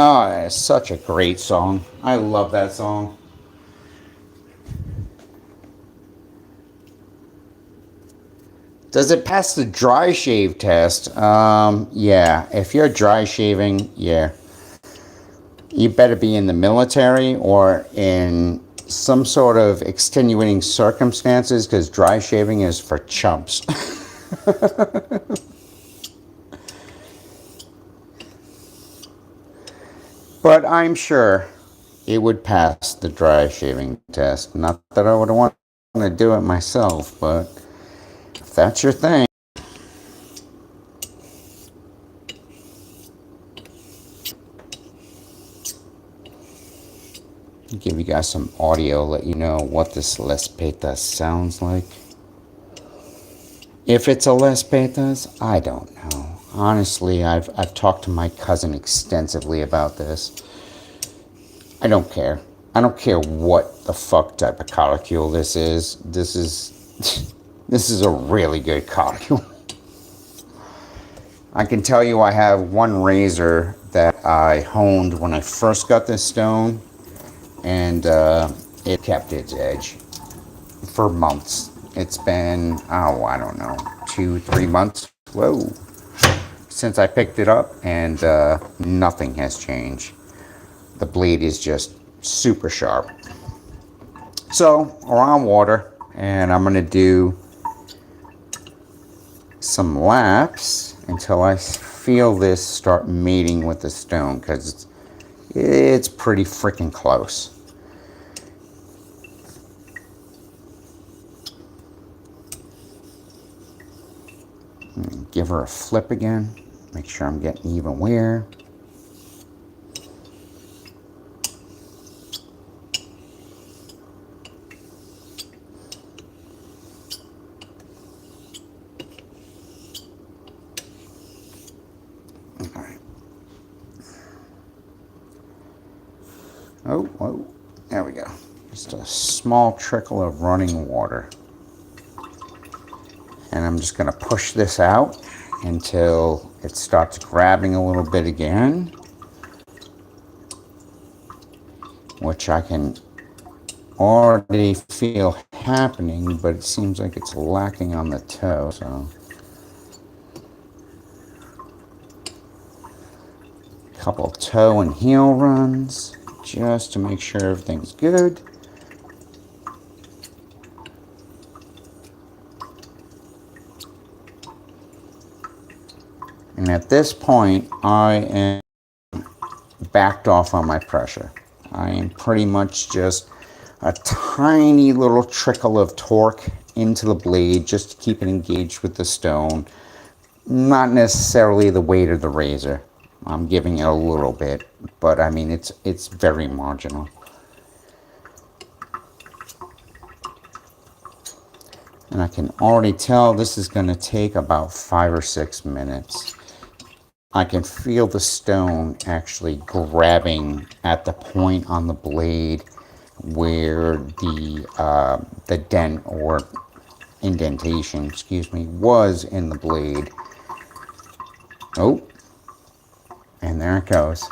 Oh, it's such a great song. I love that song. Does it pass the dry shave test? Yeah. If you're dry shaving, yeah. You better be in the military or in some sort of extenuating circumstances because dry shaving is for chumps. But I'm sure it would pass the dry shaving test. Not that I would want to do it myself, but if that's your thing. Give you guys some audio, let you know what this Les Petas sounds like. If it's a Les Petas, I don't know. Honestly, I've talked to my cousin extensively about this. I don't care. I don't care what the fuck type of collicule this is. This is a really good collicule. I can tell you I have one razor that I honed when I first got this stone, and it kept its edge for months. It's been, oh, I don't know, 2-3 months. Whoa. Since I picked it up, and nothing has changed. The blade is just super sharp. So we're on water, and I'm gonna do some laps until I feel this start mating with the stone, because it's pretty freaking close. Give her a flip again. Make sure I'm getting even wear. Alright. Oh, there we go. Just a small trickle of running water. And I'm just going to push this out until it starts grabbing a little bit again, which I can already feel happening, but it seems like it's lacking on the toe. So a couple toe and heel runs just to make sure everything's good. And at this point, I am backed off on my pressure. I am pretty much just a tiny little trickle of torque into the blade just to keep it engaged with the stone. Not necessarily the weight of the razor. I'm giving it a little bit, but I mean, it's very marginal. And I can already tell this is going to take about 5 or 6 minutes. I can feel the stone actually grabbing at the point on the blade where the dent or indentation, excuse me, was in the blade. Oh, and there it goes.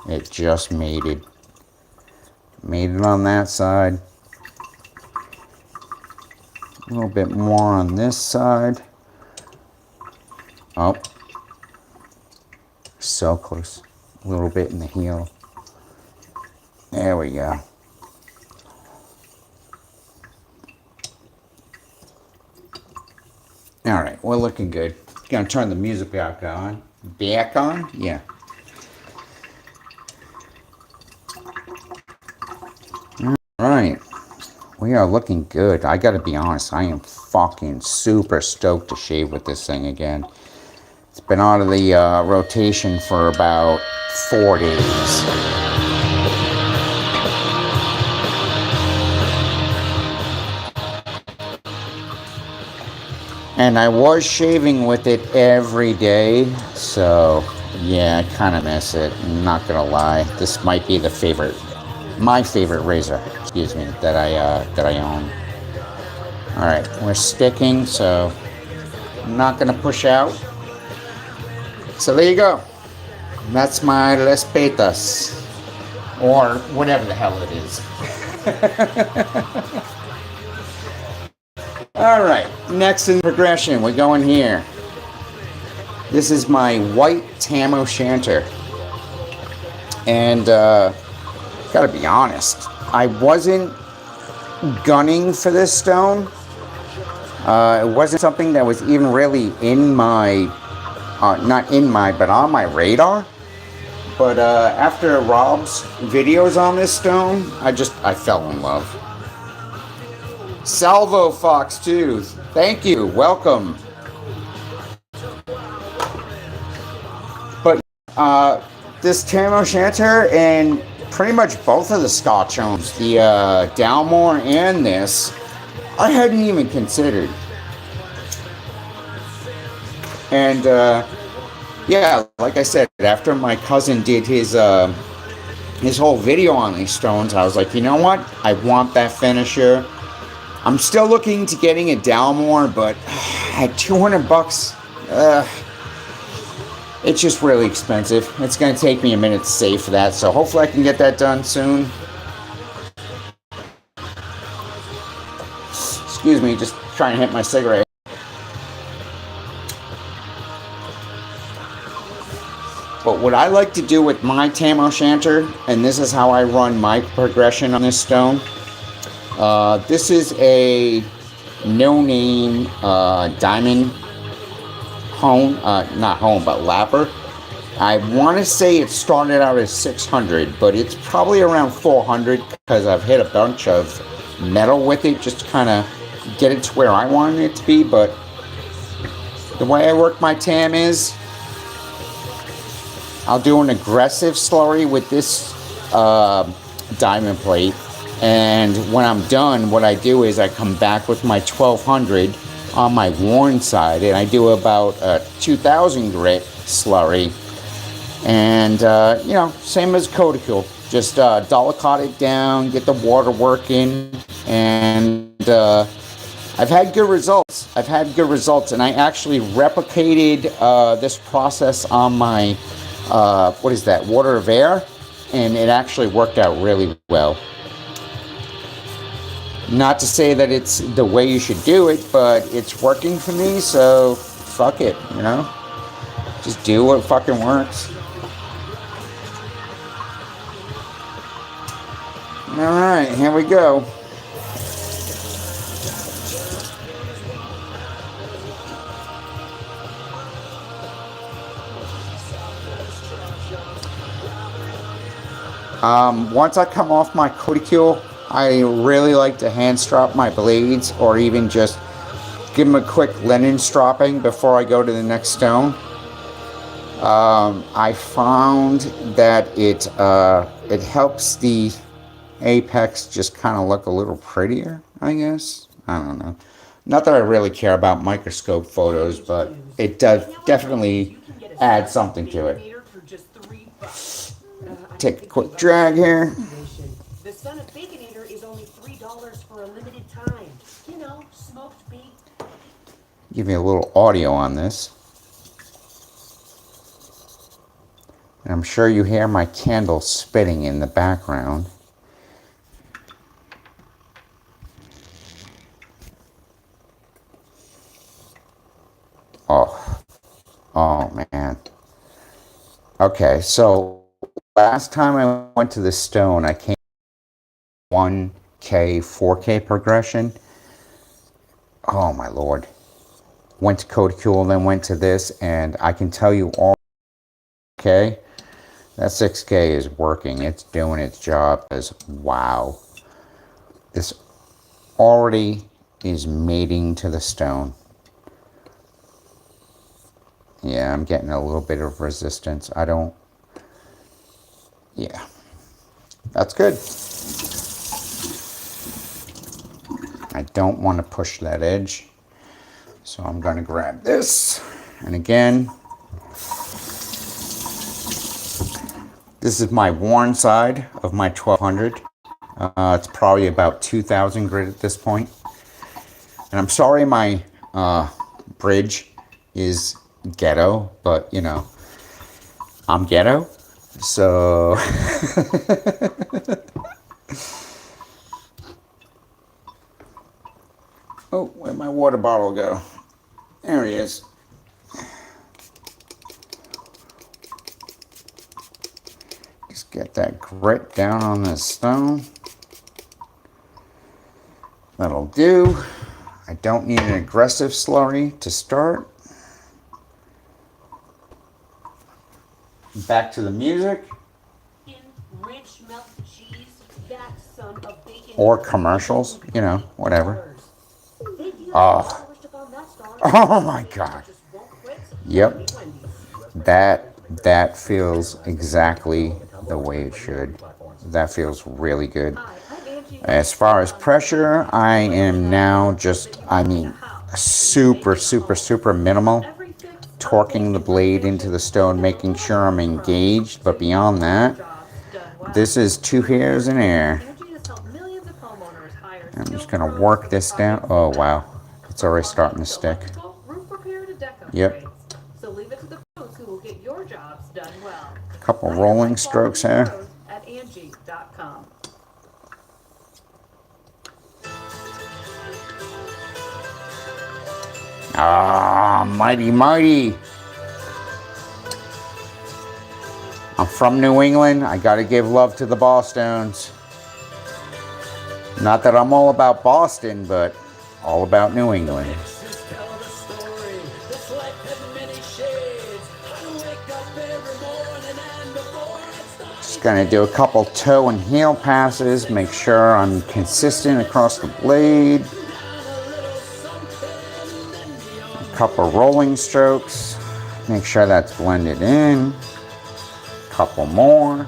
It just mated. Made it on that side. A little bit more on this side. Oh, so close. A little bit in the heel. There we go. All right, we're looking good. Gonna turn the music back on. Back on? Yeah. All right. We are looking good. I gotta be honest, I am fucking super stoked to shave with this thing again. It's been out of the rotation for about 4 days. And I was shaving with it every day, so yeah, I kind of miss it. I'm not gonna lie. This might be my favorite razor, excuse me, that I own. All right, we're sticking, so I'm not gonna push out. So there you go. That's my Les Petas, or whatever the hell it is. All right, next in progression, we're going here. This is my white Tam O'Shanter. And gotta be honest, I wasn't gunning for this stone. It wasn't something that was even really in my, not in my, but on my radar. But after Rob's videos on this stone, I fell in love. Salvo Fox 2, thank you, welcome. But this Tam O'Shanter and pretty much both of the Scotch homes, the Dalmore and this, I hadn't even considered. And yeah, like I said, after my cousin did his whole video on these stones, I was like, you know what? I want that finisher. I'm still looking to getting a Dalmore, but at $200, it's just really expensive. It's going to take me a minute to save for that, so hopefully I can get that done soon. Excuse me, just trying to hit my cigarette. But what I like to do with my Tam O'Shanter, and this is how I run my progression on this stone, this is a no-name diamond hone, not hone, but lapper. I want to say it started out as 600, but it's probably around 400 because I've hit a bunch of metal with it just to kind of get it to where I wanted it to be. But the way I work my Tam is I'll do an aggressive slurry with this diamond plate, and when I'm done, what I do is I come back with my 1200 on my worn side, and I do about a 2000 grit slurry, and you know, same as Codicule, just dollicot it down, get the water working, and I've had good results. And I actually replicated this process on my what is that, water of air, and it actually worked out really well. Not to say that it's the way you should do it, but it's working for me, so fuck it, you know? Just do what fucking works. Alright, here we go. Once I come off my Codicule, I really like to hand strop my blades, or even just give them a quick linen stropping before I go to the next stone. I found that it helps the apex just kind of look a little prettier, I guess. I don't know. Not that I really care about microscope photos, but it does definitely add something to it. Take a quick drag here. The son of Baconator is only $3 for a limited time. You know, smoked beef. Give me a little audio on this. And I'm sure you hear my candle spitting in the background. Oh man. Okay, so last time I went to the stone, I came 1K, 4K progression. Oh my lord. Went to Codicule, then went to this, and I can tell you all, okay, that 6K is working. It's doing its job. As wow. This already is mating to the stone. Yeah, I'm getting a little bit of resistance. Yeah, that's good. I don't want to push that edge. So I'm going to grab this. And again, this is my worn side of my 1200. It's probably about 2000 grit at this point. And I'm sorry my bridge is ghetto, but you know, I'm ghetto. So oh, where'd my water bottle go? There he is. Just get that grit down on this stone. That'll do. I don't need an aggressive slurry to start. Back to the music. Rich milk cheese, that son of bacon. Or commercials, you know, whatever. Oh my god. Yep. That feels exactly the way it should. That feels really good. As far as pressure, I am now just, super minimal. Torquing the blade into the stone, making sure I'm engaged, but beyond that, this is 2 hairs in air. I'm just going to work this down. Oh wow, it's already starting to stick. Yep. A couple rolling strokes here. Ah, mighty, mighty. I'm from New England. I gotta give love to the Bosstones. Not that I'm all about Boston, but all about New England. Just gonna do a couple toe and heel passes, make sure I'm consistent across the blade. Couple rolling strokes, make sure that's blended in. Couple more.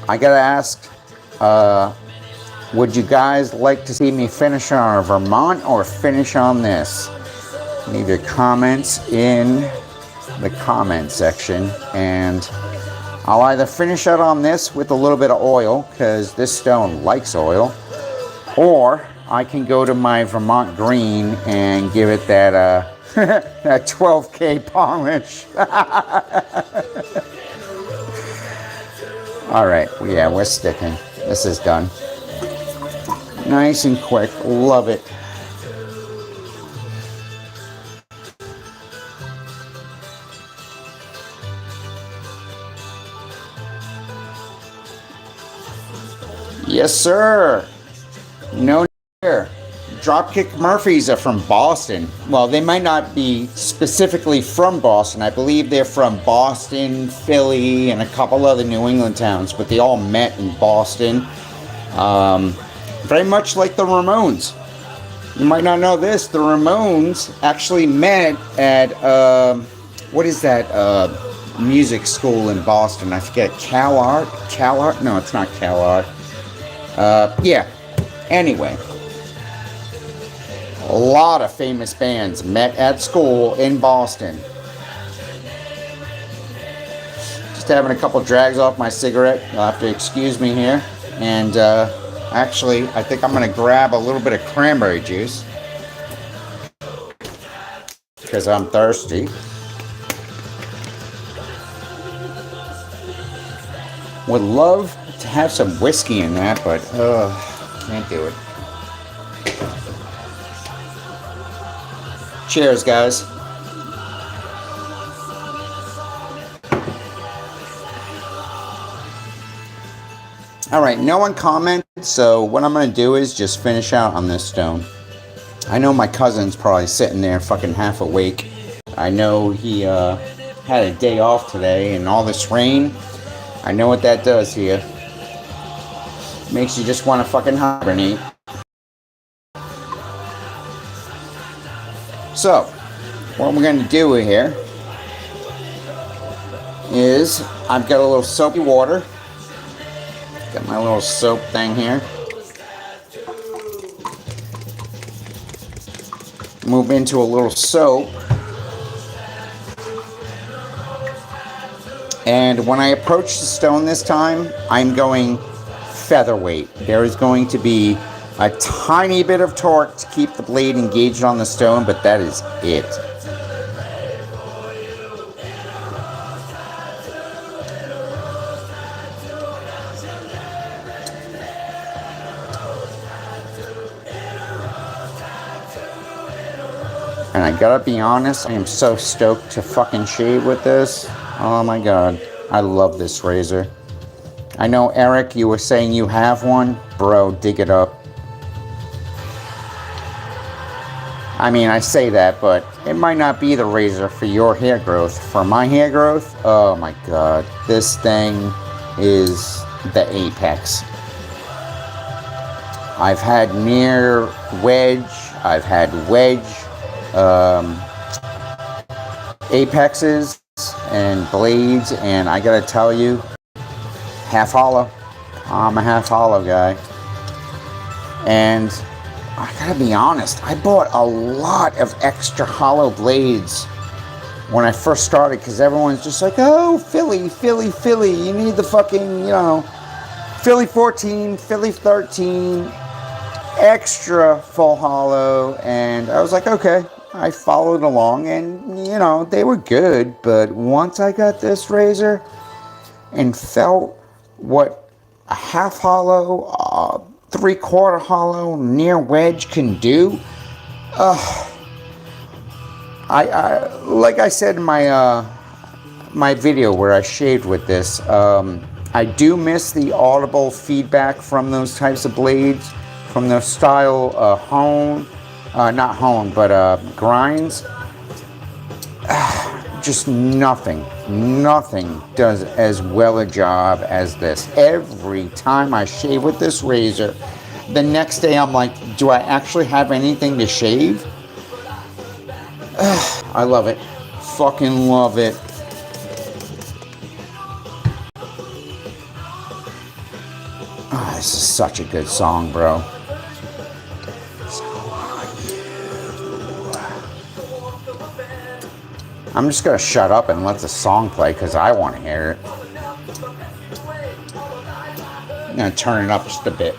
I gotta ask, would you guys like to see me finish on a Vermont or finish on this? Leave your comments in the comment section, and I'll either finish out on this with a little bit of oil, because this stone likes oil, or I can go to my Vermont green and give it that, that 12K polish. Alright, yeah, we're sticking. This is done. Nice and quick. Love it. Yes, sir. No here. Dropkick Murphys are from Boston. Well, they might not be specifically from Boston. I believe they're from Boston, Philly, and a couple other New England towns, but they all met in Boston. Very much like the Ramones. You might not know this. The Ramones actually met at, what is that? music school in Boston. I forget, Cal Art? Cal Art? No, it's not Cal Art. Yeah. Anyway. A lot of famous bands met at school in Boston. Just having a couple drags off my cigarette. You'll have to excuse me here. And actually, I think I'm going to grab a little bit of cranberry juice. Because I'm thirsty. Would love to have some whiskey in that, but can't do it. Cheers, guys. All right, no one commented, so what I'm going to do is just finish out on this stone. I know my cousin's probably sitting there fucking half awake. I know he had a day off today, and all this rain, I know what that does here. Makes you just want to fucking hibernate. So, what we're going to do here is I've got a little soapy water. Got my little soap thing here. Move into a little soap. And when I approach the stone this time, I'm going featherweight. There is going to be a tiny bit of torque to keep the blade engaged on the stone, but that is it. And I gotta be honest, I am so stoked to fucking shave with this. Oh my god, I love this razor. I know, Eric, you were saying you have one. Bro, dig it up. I mean, I say that, but it might not be the razor for your hair growth. For my hair growth, oh my god, this thing is the apex. I've had near wedge, I've had wedge apexes and blades, and I gotta tell you, half hollow. I'm a half hollow guy. And I gotta be honest, I bought a lot of extra hollow blades when I first started, because everyone's just like, oh, Philly, Philly, Philly, you need the fucking, you know, Philly 14, Philly 13, extra full hollow. And I was like, okay, I followed along, and, you know, they were good, but once I got this razor and felt what a half hollow, 3/4 hollow, near wedge can do, I like I said in my my video where I shaved with this, I do miss the audible feedback from those types of blades, from the style hone, not hone, but grinds. Just nothing does as well a job as this. Every time I shave with this razor, the next day I'm like, do I actually have anything to shave? I love it. Fucking love it. Oh, this is such a good song, bro. I'm just gonna shut up and let the song play because I want to hear it. I'm gonna turn it up just a bit.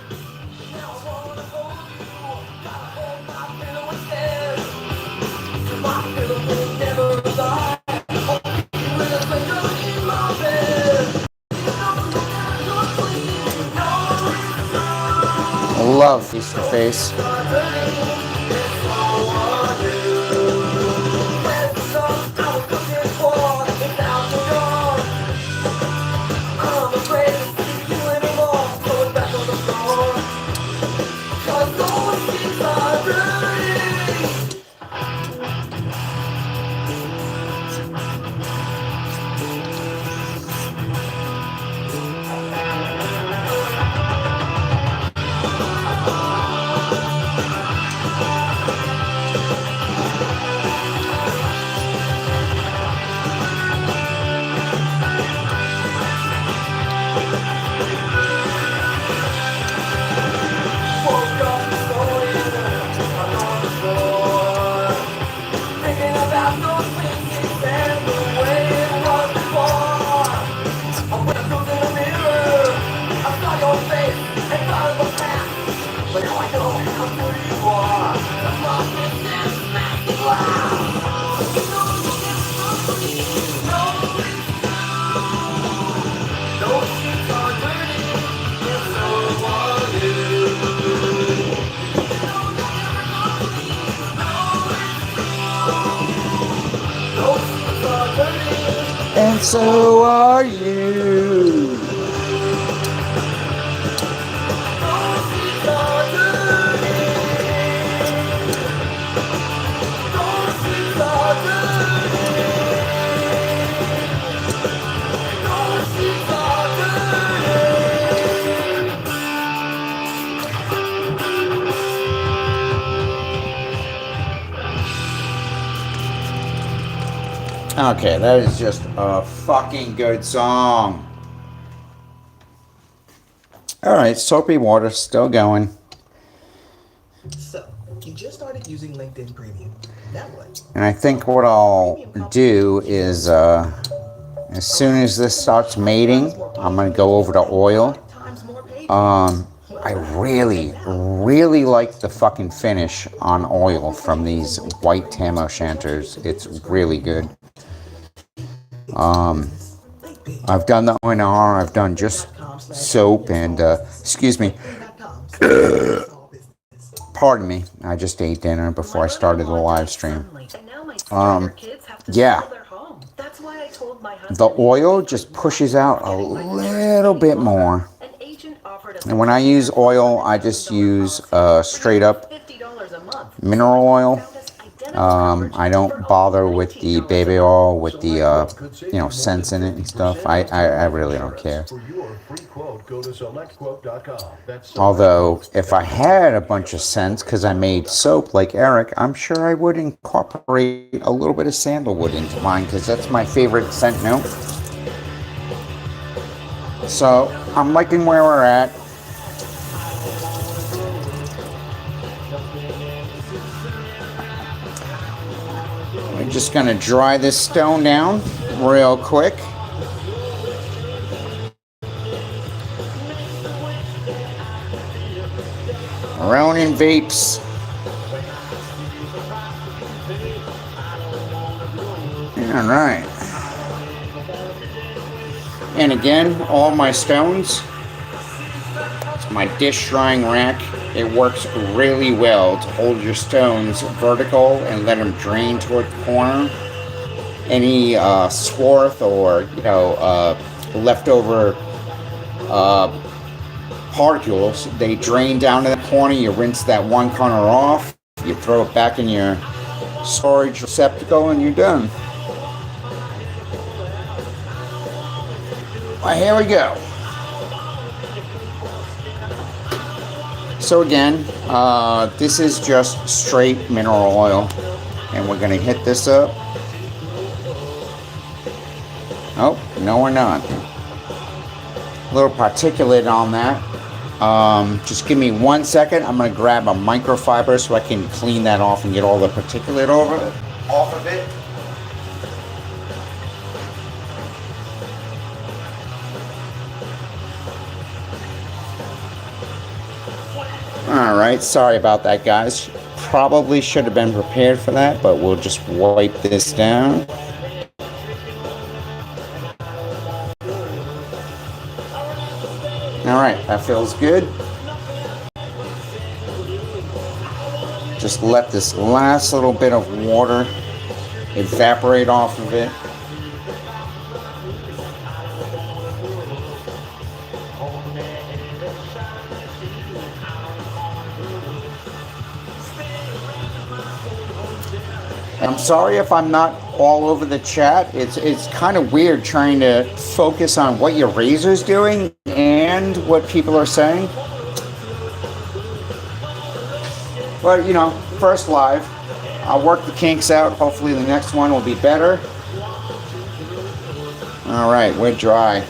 Love Face to Face. So are you. Okay, that is just a fucking good song. Alright, soapy water, still going. So, you just started using LinkedIn Premium. Now what? And I think what I'll do is, as soon as this starts mating, I'm going to go over to oil. I really, really like the fucking finish on oil from these white tam o' shanters. It's really good. I've done the ONR, I've done just soap and, excuse me, pardon me, I just ate dinner before I started the live stream. Yeah, the oil just pushes out a little bit more. And when I use oil, I just use straight up mineral oil. I don't bother with the baby oil with the scents in it and stuff. I really don't care. Although if I had a bunch of scents because I made soap like Eric, I'm sure I would incorporate a little bit of sandalwood into mine because that's my favorite scent note. So I'm liking where we're at. I'm just going to dry this stone down real quick. Ronin vapes. All right. And again, all my stones. It's my dish drying rack. It works really well to hold your stones vertical and let them drain toward the corner. Any swarth or leftover particles, they drain down to the corner. You rinse that one corner off. You throw it back in your storage receptacle, and you're done. Well, here we go. So again, this is just straight mineral oil, and we're going to hit this up. Oh, no we're not. A little particulate on that. Just give me 1 second. I'm going to grab a microfiber so I can clean that off and get all the particulate off of it. Alright, sorry about that, guys. Probably should have been prepared for that, but we'll just wipe this down. Alright, that feels good. Just let this last little bit of water evaporate off of it. I'm sorry if I'm not all over the chat. It's kind of weird trying to focus on what your razor's doing and what people are saying. But, first live. I'll work the kinks out. Hopefully the next one will be better. Alright, we're dry.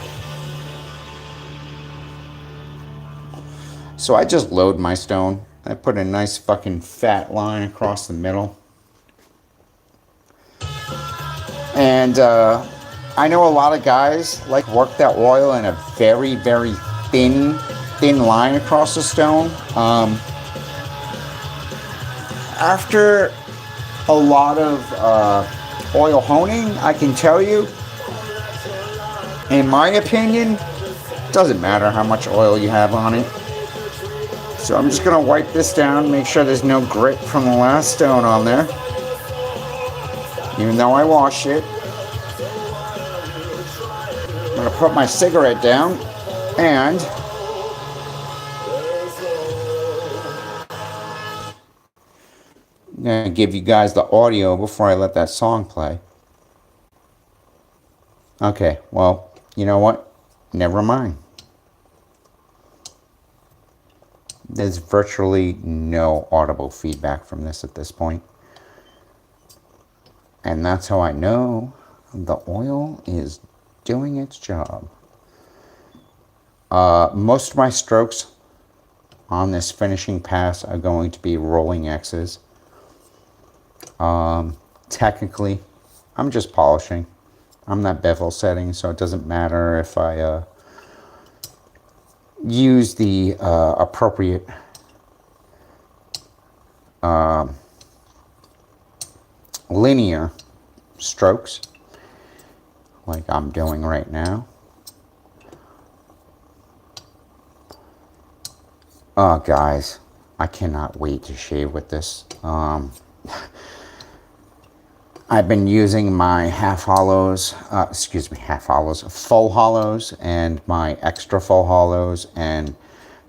So I just load my stone. I put a nice fucking fat line across the middle. And I know a lot of guys work that oil in a very, very thin line across the stone. After a lot of oil honing, I can tell you, in my opinion, it doesn't matter how much oil you have on it. So I'm just going to wipe this down, make sure there's no grit from the last stone on there. Even though I washed it. I'm gonna put my cigarette down and I'm gonna give you guys the audio before I let that song play. Okay, well, you know what? Never mind. There's virtually no audible feedback from this at this point. And that's how I know the oil is doing its job. Most of my strokes on this finishing pass are going to be rolling X's. Technically, I'm just polishing. I'm not bevel setting, so it doesn't matter if I use the appropriate linear strokes like I'm doing right now. Oh, guys, I cannot wait to shave with this. I've been using my full hollows and my extra full hollows, and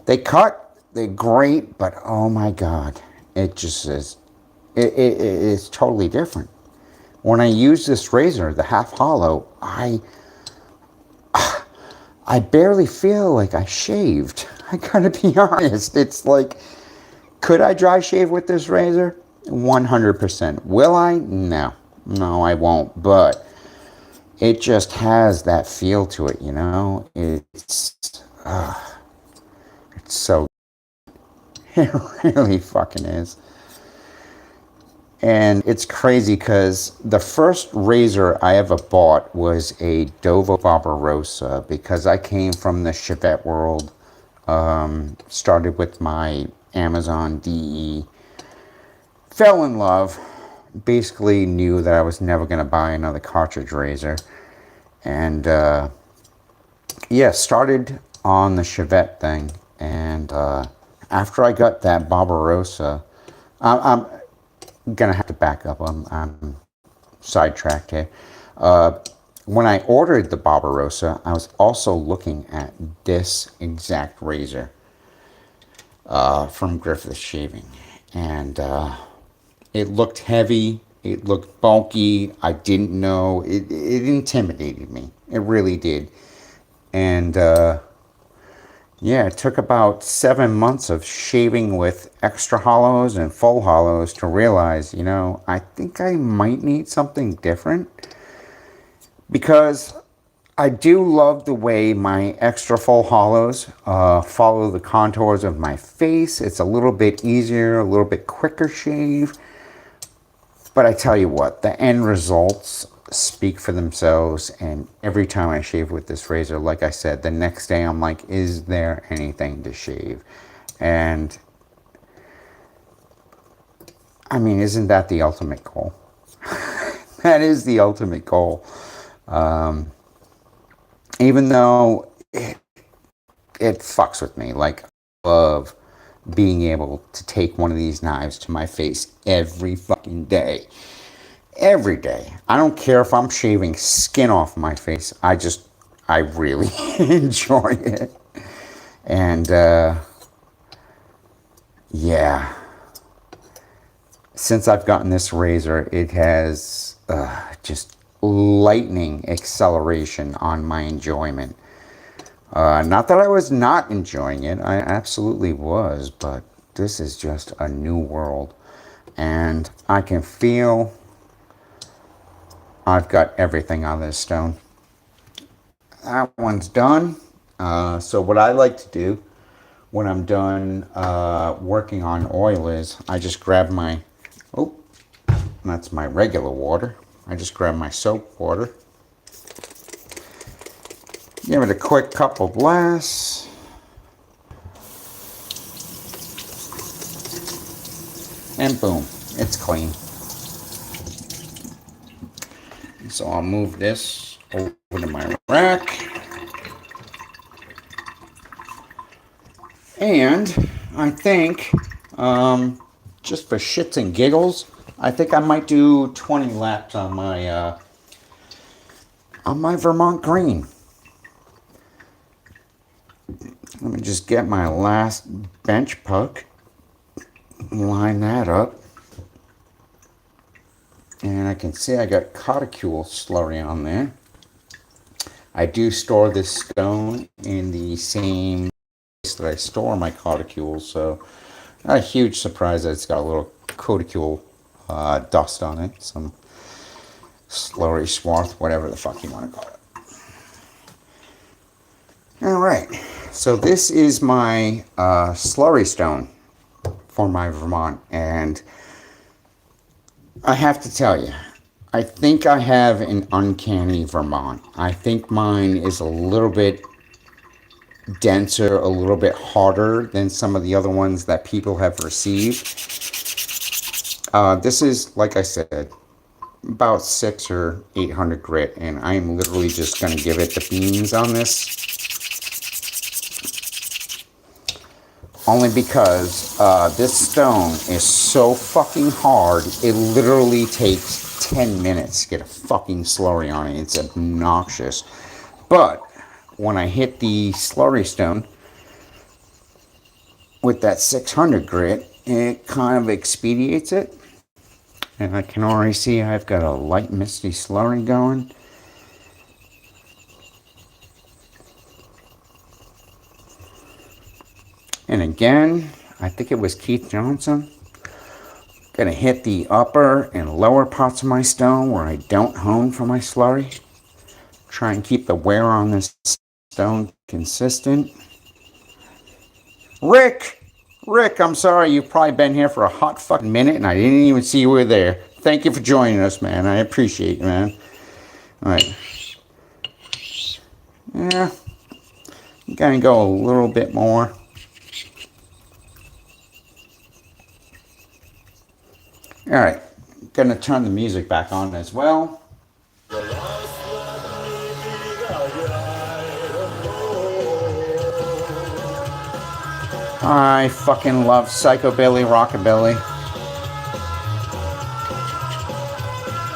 they're great, but oh my God, it just is, it's totally different. When I use this razor, the half hollow, I barely feel like I shaved. I gotta be honest. It's like, could I dry shave with this razor? 100%. Will I? No. No, I won't. But it just has that feel to it, you know? It's so... It really fucking is. And it's crazy because the first razor I ever bought was a Dovo Barbarossa, because I came from the Chevette world. Started with my Amazon DE. Fell in love. Basically knew that I was never going to buy another cartridge razor. And yeah, started on the Chevette thing. And after I got that Barbarossa, I'm gonna have to back up. I'm sidetracked here. When I ordered the Barbarossa, I was also looking at this exact razor from Griffith Shaving, and it looked heavy. It looked bulky. I didn't know. It intimidated me. It really did. And yeah, it took about 7 months of shaving with extra hollows and full hollows to realize, you know, I think I might need something different. Because I do love the way my extra full hollows follow the contours of my face. It's a little bit easier, a little bit quicker shave. But I tell you what, the end results speak for themselves, and every time I shave with this razor, like I said, the next day I'm like, is there anything to shave? And I mean, isn't that the ultimate goal? That is the ultimate goal. Even though it fucks with me, like, I love being able to take one of these knives to my face every fucking day. Every day. I don't care if I'm shaving skin off my face. I really enjoy it. And, yeah. Since I've gotten this razor, it has just lightning acceleration on my enjoyment. Not that I was not enjoying it. I absolutely was. But this is just a new world. And I can feel... I've got everything on this stone. That one's done. So what I like to do when I'm done working on oil is I just grab my, that's my regular water. I just grab my soap water. Give it a quick couple blasts. And boom, it's clean. So I'll move this over to my rack. And I think, just for shits and giggles, I think I might do 20 laps on my Vermont Green. Let me just get my last bench puck. Line that up. And I can see I got Cauticule slurry on there. I do store this stone in the same place that I store my Cauticule, so not a huge surprise that it's got a little Cauticule dust on it. Some slurry swarth, whatever the fuck you want to call it. Alright, so this is my slurry stone for my Vermont, and I have to tell you, I think I have an uncanny Vermont. I think mine is a little bit denser, a little bit harder than some of the other ones that people have received. This is, like I said, about 600 or 800 grit, and I'm literally just going to give it the beans on this. Only because this stone is so fucking hard, it literally takes 10 minutes to get a fucking slurry on it. It's obnoxious. But when I hit the slurry stone with that 600 grit, it kind of expedites it. And I can already see I've got a light misty slurry going. And again, I think it was Keith Johnson. Gonna hit the upper and lower parts of my stone where I don't hone for my slurry. Try and keep the wear on this stone consistent. Rick, I'm sorry, you've probably been here for a hot fucking minute and I didn't even see you were there. Thank you for joining us, man. I appreciate you, man. Alright. Yeah. I'm gonna go a little bit more. Alright, gonna turn the music back on as well. I fucking love Psychobilly, Rockabilly.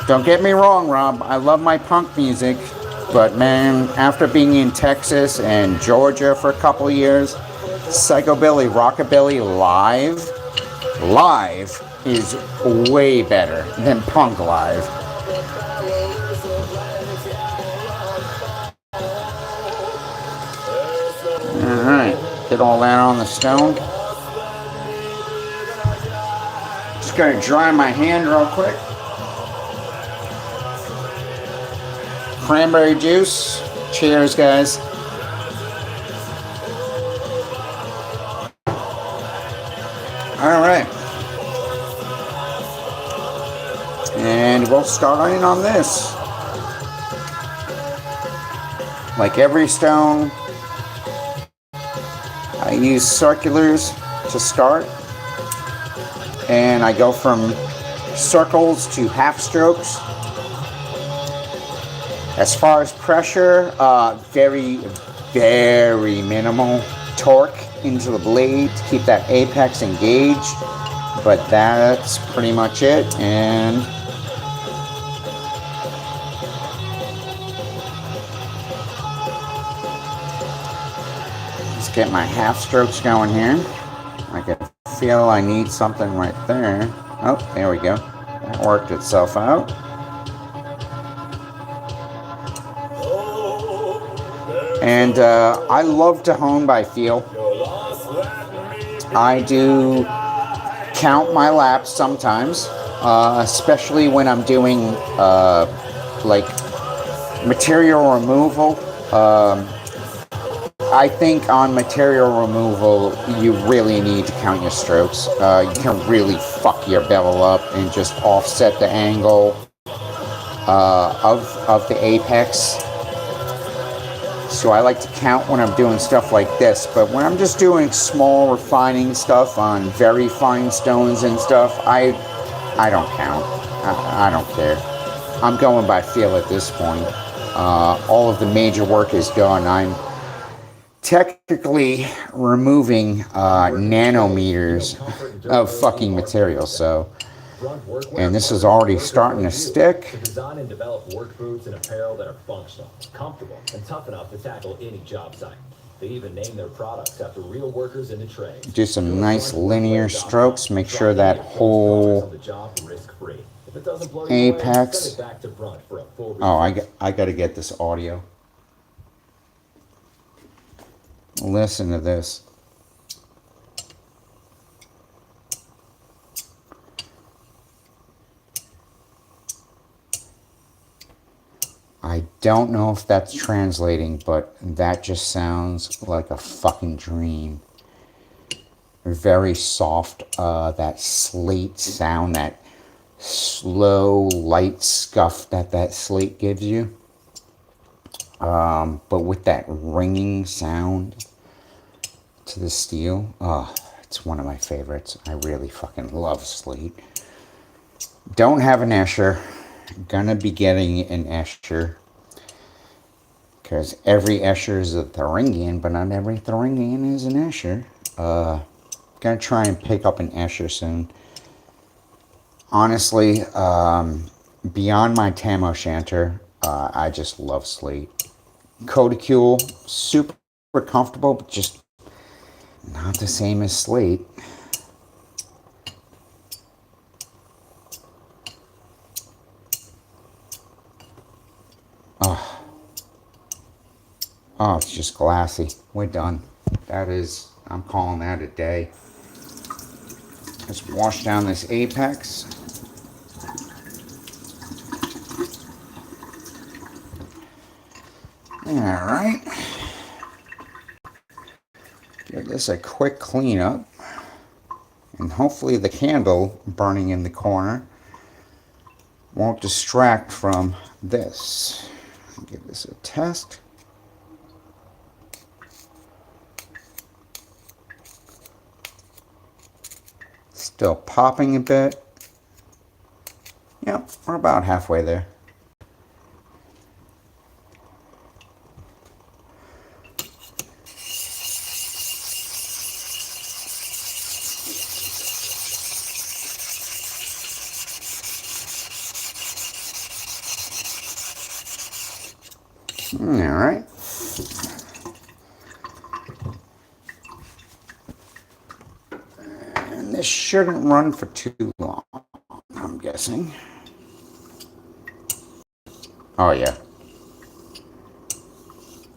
Don't get me wrong, Rob, I love my punk music, but man, after being in Texas and Georgia for a couple of years, Psychobilly, Rockabilly live is way better than punk live. Alright, get all that on the stone. Just gonna dry my hand real quick. Cranberry juice. Cheers, guys. Alright. And we'll start in on this. Like every stone, I use circulars to start. And I go from circles to half strokes. As far as pressure, very, very minimal torque into the blade to keep that apex engaged. But that's pretty much it. And let's get my half strokes going here. I can feel I need something right there. Oh, there we go. That worked itself out. And I love to hone by feel. I do count my laps sometimes, especially when I'm doing like material removal. I think on material removal, you really need to count your strokes. You can really fuck your bevel up and just offset the angle of the apex. So I like to count when I'm doing stuff like this, but when I'm just doing small refining stuff on very fine stones and stuff, I don't count. I don't care. I'm going by feel at this point. All of the major work is done. I'm technically removing nanometers of fucking material, so. And this is already starting to stick. To design and develop work boots and apparel that are functional, comfortable, and tough enough to tackle any job site. They even name their products after real workers in the trade. Do some nice linear strokes. Make sure that whole apex. Oh, I got to get this audio. Listen to this. I don't know if that's translating, but that just sounds like a fucking dream. Very soft, that slate sound, that slow, light scuff that slate gives you. But with that ringing sound to the steel, it's one of my favorites. I really fucking love slate. Don't have an Escher. Gonna be getting an Escher. Because every Escher is a Thuringian, but not every Thuringian is an Escher. Gonna try and pick up an Escher soon. Honestly, beyond my Tam O'Shanter, I just love slate. Codicule, super comfortable, but just not the same as slate. Oh, it's just glassy. We're done. That is, I'm calling that a day. Let's wash down this apex. Alright. Give this a quick cleanup. And hopefully the candle burning in the corner won't distract from this. Give this a test. Still popping a bit. Yep, we're about halfway there. All right. And this shouldn't run for too long, I'm guessing. Oh, yeah.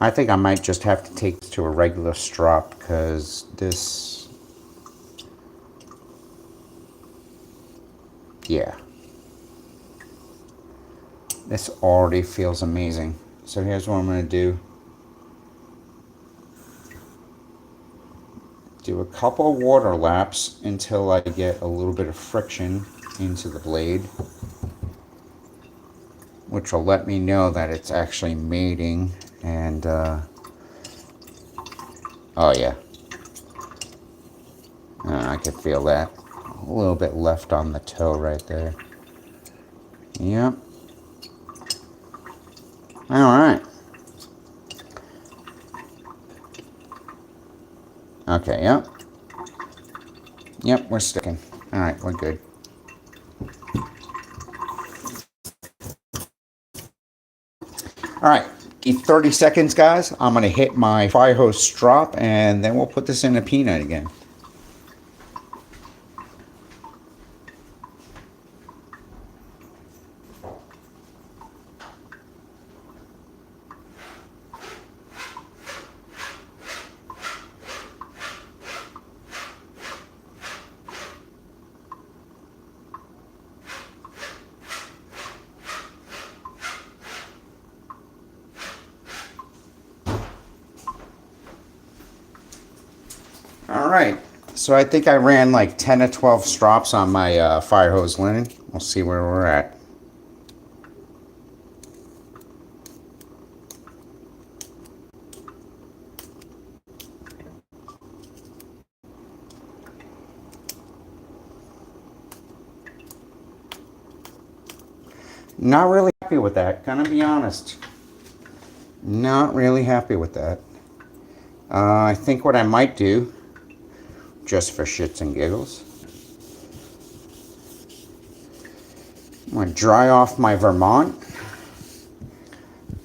I think I might just have to take this to a regular strop because this... Yeah. This already feels amazing. So here's what I'm going to do. Do a couple water laps until I get a little bit of friction into the blade, which will let me know that it's actually mating. And oh yeah, I can feel that. A little bit left on the toe right there. Yep. All right. Okay, yep. Yep, we're sticking. All right, we're good. All right, in 30 seconds, guys, I'm going to hit my fire hose strop, and then we'll put this in a peanut again. Alright, so I think I ran like 10 or 12 strops on my fire hose linen. We'll see where we're at. Not really happy with that, gonna be honest. Not really happy with that. I think what I might do, just for shits and giggles, I'm going to dry off my Vermont.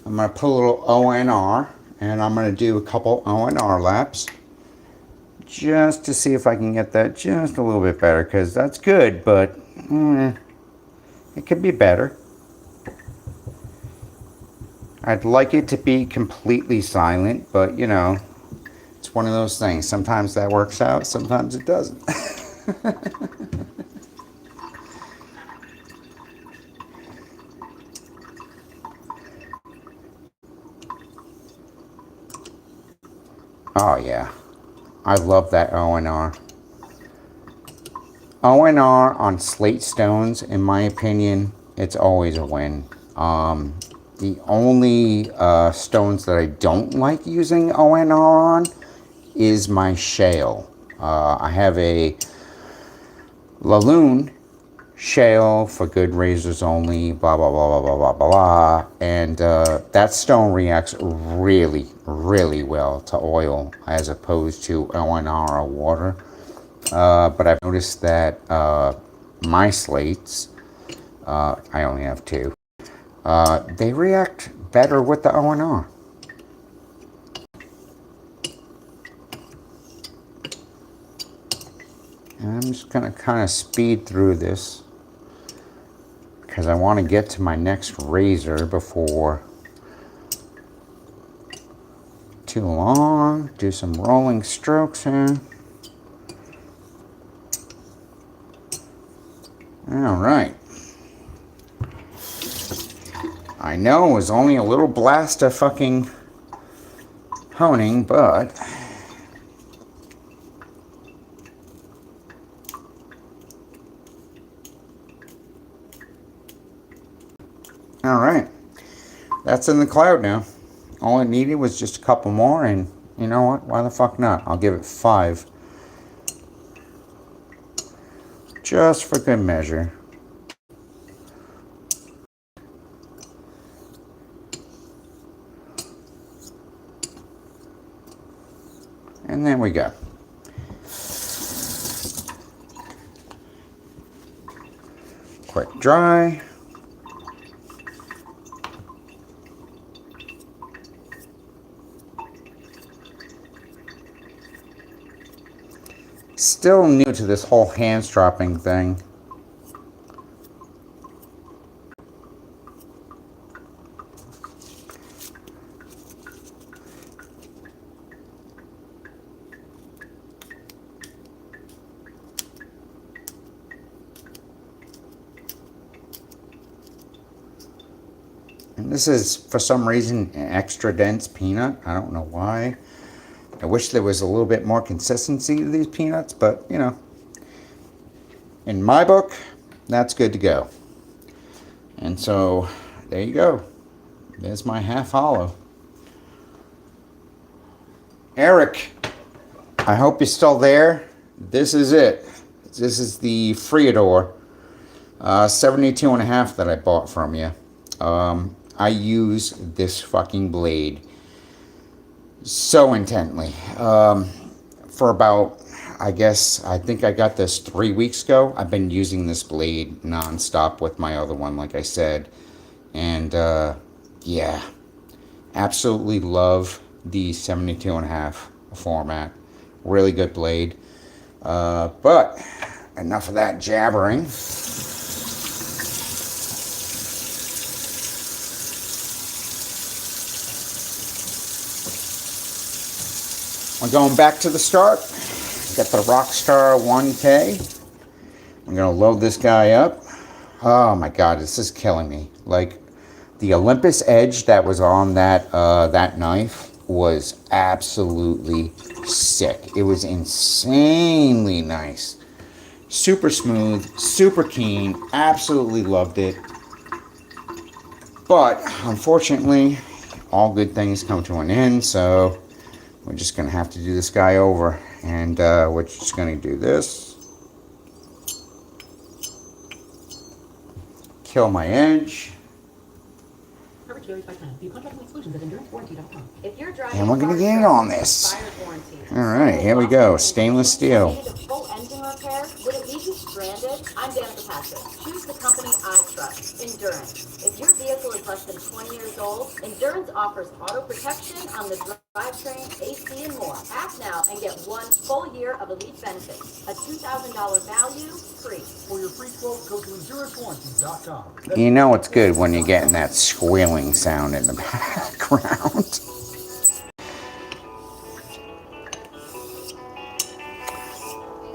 I'm going to put a little ONR and I'm going to do a couple O&R laps just to see if I can get that just a little bit better, because that's good, but it could be better. I'd like it to be completely silent, but you know, it's one of those things. Sometimes that works out, sometimes it doesn't. Oh yeah, I love that O&R. O&R on slate stones, in my opinion, it's always a win. The only stones that I don't like using O&R on is my shale. I have a Laloon shale for good razors only, blah, blah, blah, blah, blah, blah, blah. And that stone reacts really, really well to oil as opposed to O&R or water. But I've noticed that my slates, I only have two, they react better with the O&R. And I'm just going to kind of speed through this because I want to get to my next razor before too long. Do some rolling strokes here. All right. I know it was only a little blast of fucking honing, but all right. That's in the cloud now. All it needed was just a couple more, and you know what? Why the fuck not? I'll give it 5. Just for good measure. And there we go. Quick dry. Still new to this whole hand stropping thing. And this is, for some reason, an extra dense peanut. I don't know why. I wish there was a little bit more consistency to these peanuts, but, you know, in my book, that's good to go. And so, there you go. There's my half hollow. Eric, I hope you're still there. This is it. This is the Freador 72.5 that I bought from you. I use this fucking blade so intently. For about, I think I got this 3 weeks ago. I've been using this blade non-stop with my other one, like I said. And, yeah. Absolutely love the 72.5 format. Really good blade. But, enough of that jabbering. We're going back to the start. Got the Rockstar 1K. I'm going to load this guy up. Oh my god, this is killing me. Like, the Olympus edge that was on that that knife was absolutely sick. It was insanely nice. Super smooth, super keen. Absolutely loved it. But, unfortunately, all good things come to an end, so we're just going to have to do this guy over. And we're just going to do this. Kill my edge. And we're going to get it on this. Alright, here we go. Stainless steel. Full engine repair? Would it leave you stranded? I'm Danica Patrick. Choose the company I trust. Endurance. If your vehicle is less than 20 years old, Endurance offers auto protection on the drivetrain, AC, and more. Act now and get 1 full year of elite benefits. A $2,000 value, free. For your free quote, go to endurancewarranty.com. You know it's good when you're getting that squealing sound in the background.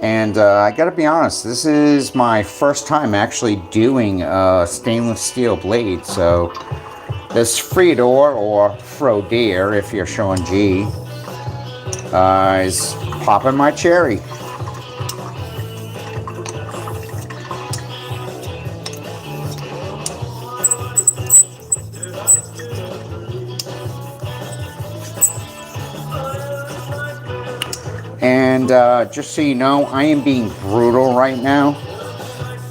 And I gotta be honest, this is my first time actually doing a stainless steel blade, so this Freedor, or Frodeer if you're showing G, is popping my cherry. And just so you know, I am being brutal right now.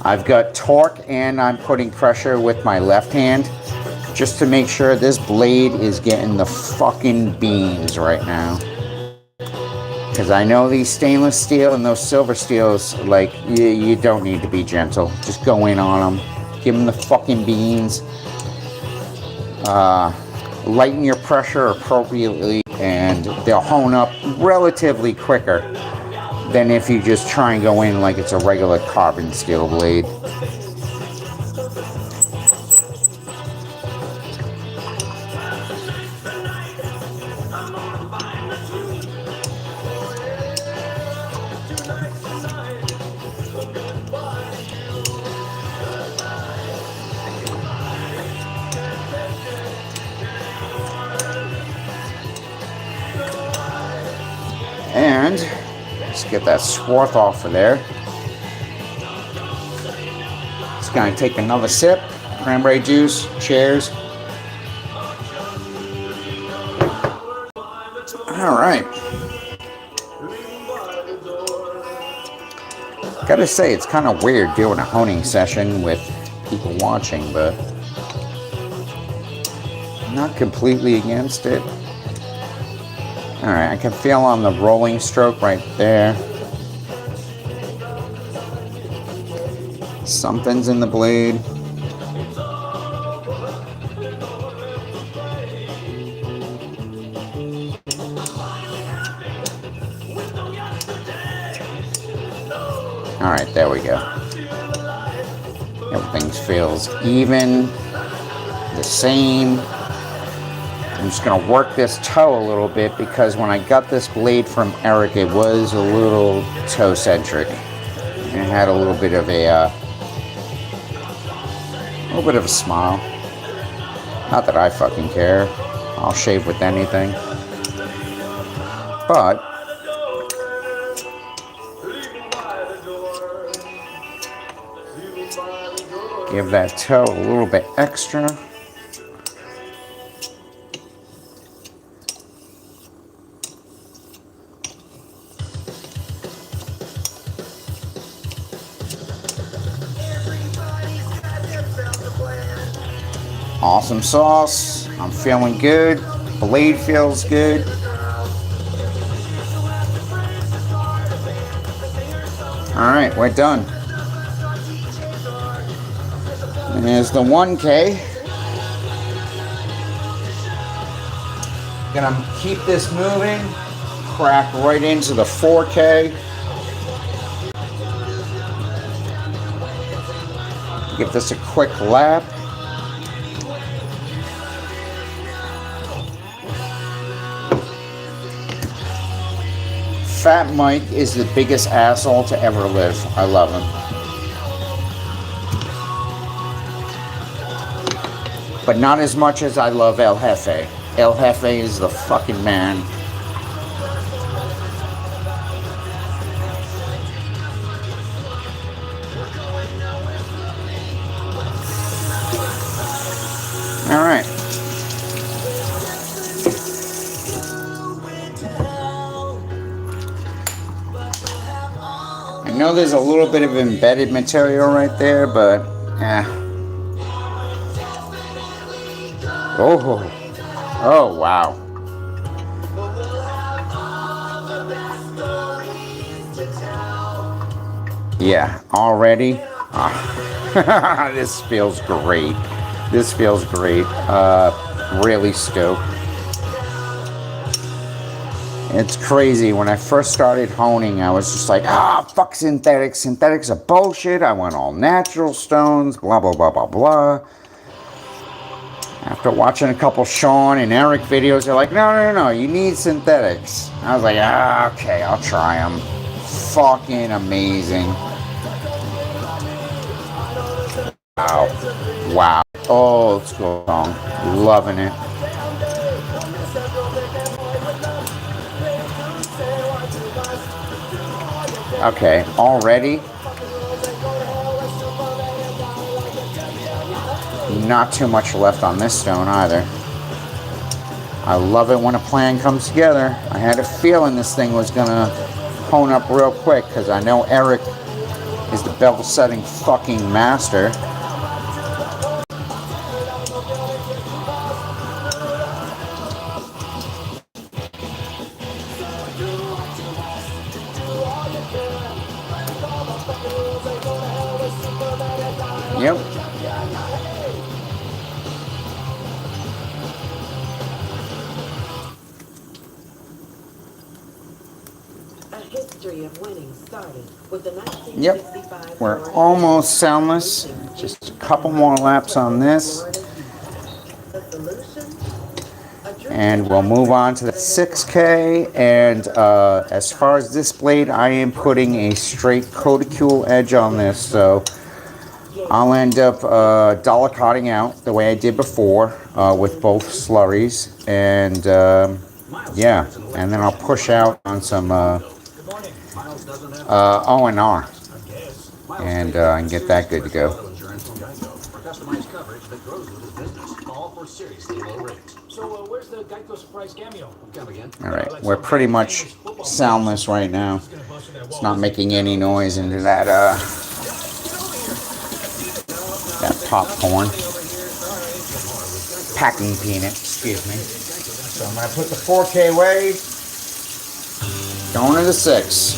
I've got torque and I'm putting pressure with my left hand just to make sure this blade is getting the fucking beams right now. Because I know these stainless steel and those silver steels, like, you don't need to be gentle. Just go in on them. Give them the fucking beans. Lighten your pressure appropriately and they'll hone up relatively quicker than if you just try and go in like it's a regular carbon steel blade. And let's get that swarth off of there. Just gonna take another sip. Cranberry juice, cheers. All right. Gotta say, it's kind of weird doing a honing session with people watching, but I'm not completely against it. Alright, I can feel on the rolling stroke right there. Something's in the blade. Alright, there we go. Everything feels even, the same. I'm just going to work this toe a little bit because when I got this blade from Eric, it was a little toe-centric. It had a little bit of a smile. Not that I fucking care. I'll shave with anything. But give that toe a little bit extra. Awesome sauce. I'm feeling good. Blade feels good. Alright, we're done. And there's the 1K. Gonna keep this moving. Crack right into the 4K. Give this a quick lap. Fat Mike is the biggest asshole to ever live. I love him. But not as much as I love El Jefe. El Jefe is the fucking man. All right. I know there's a little bit of embedded material right there, but oh wow. Yeah, already This feels great. This feels great. Really stoked. It's crazy. When I first started honing, I was just like, fuck synthetics. Synthetics are bullshit. I want all natural stones, blah, blah, blah, blah, blah. After watching a couple Sean and Eric videos, they're like, no, you need synthetics. I was like, okay, I'll try them. Fucking amazing. Wow. Wow. Oh, let's go song. Loving it. Okay, already. Not too much left on this stone either. I love it when a plan comes together. I had a feeling this thing was gonna hone up real quick because I know Eric is the bevel setting fucking master. Yep. A history of winning started with the 1965 Yep. We're almost soundless. Just a couple more laps on this. And we'll move on to the 6K. And as far as this blade, I am putting a straight Codicule edge on this. So I'll end up dollar cutting out the way I did before with both slurries. And yeah, and then I'll push out on some O&R. And I can get that good to go. Alright, we're pretty much soundless right now. It's not making any noise into that that popcorn. Packing peanut, excuse me. So I'm going to put the 4K away. Going to the 6.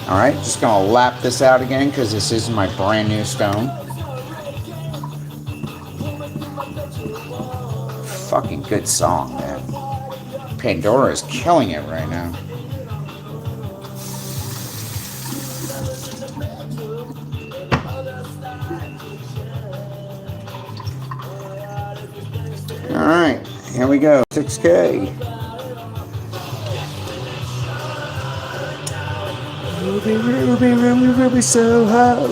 Alright, just going to lap this out again because this is my brand new stone. Fucking good song, man. Pandora is killing it right now. Alright, here we go. 6K. Ruby, Ruby, Ruby, Ruby, Soho.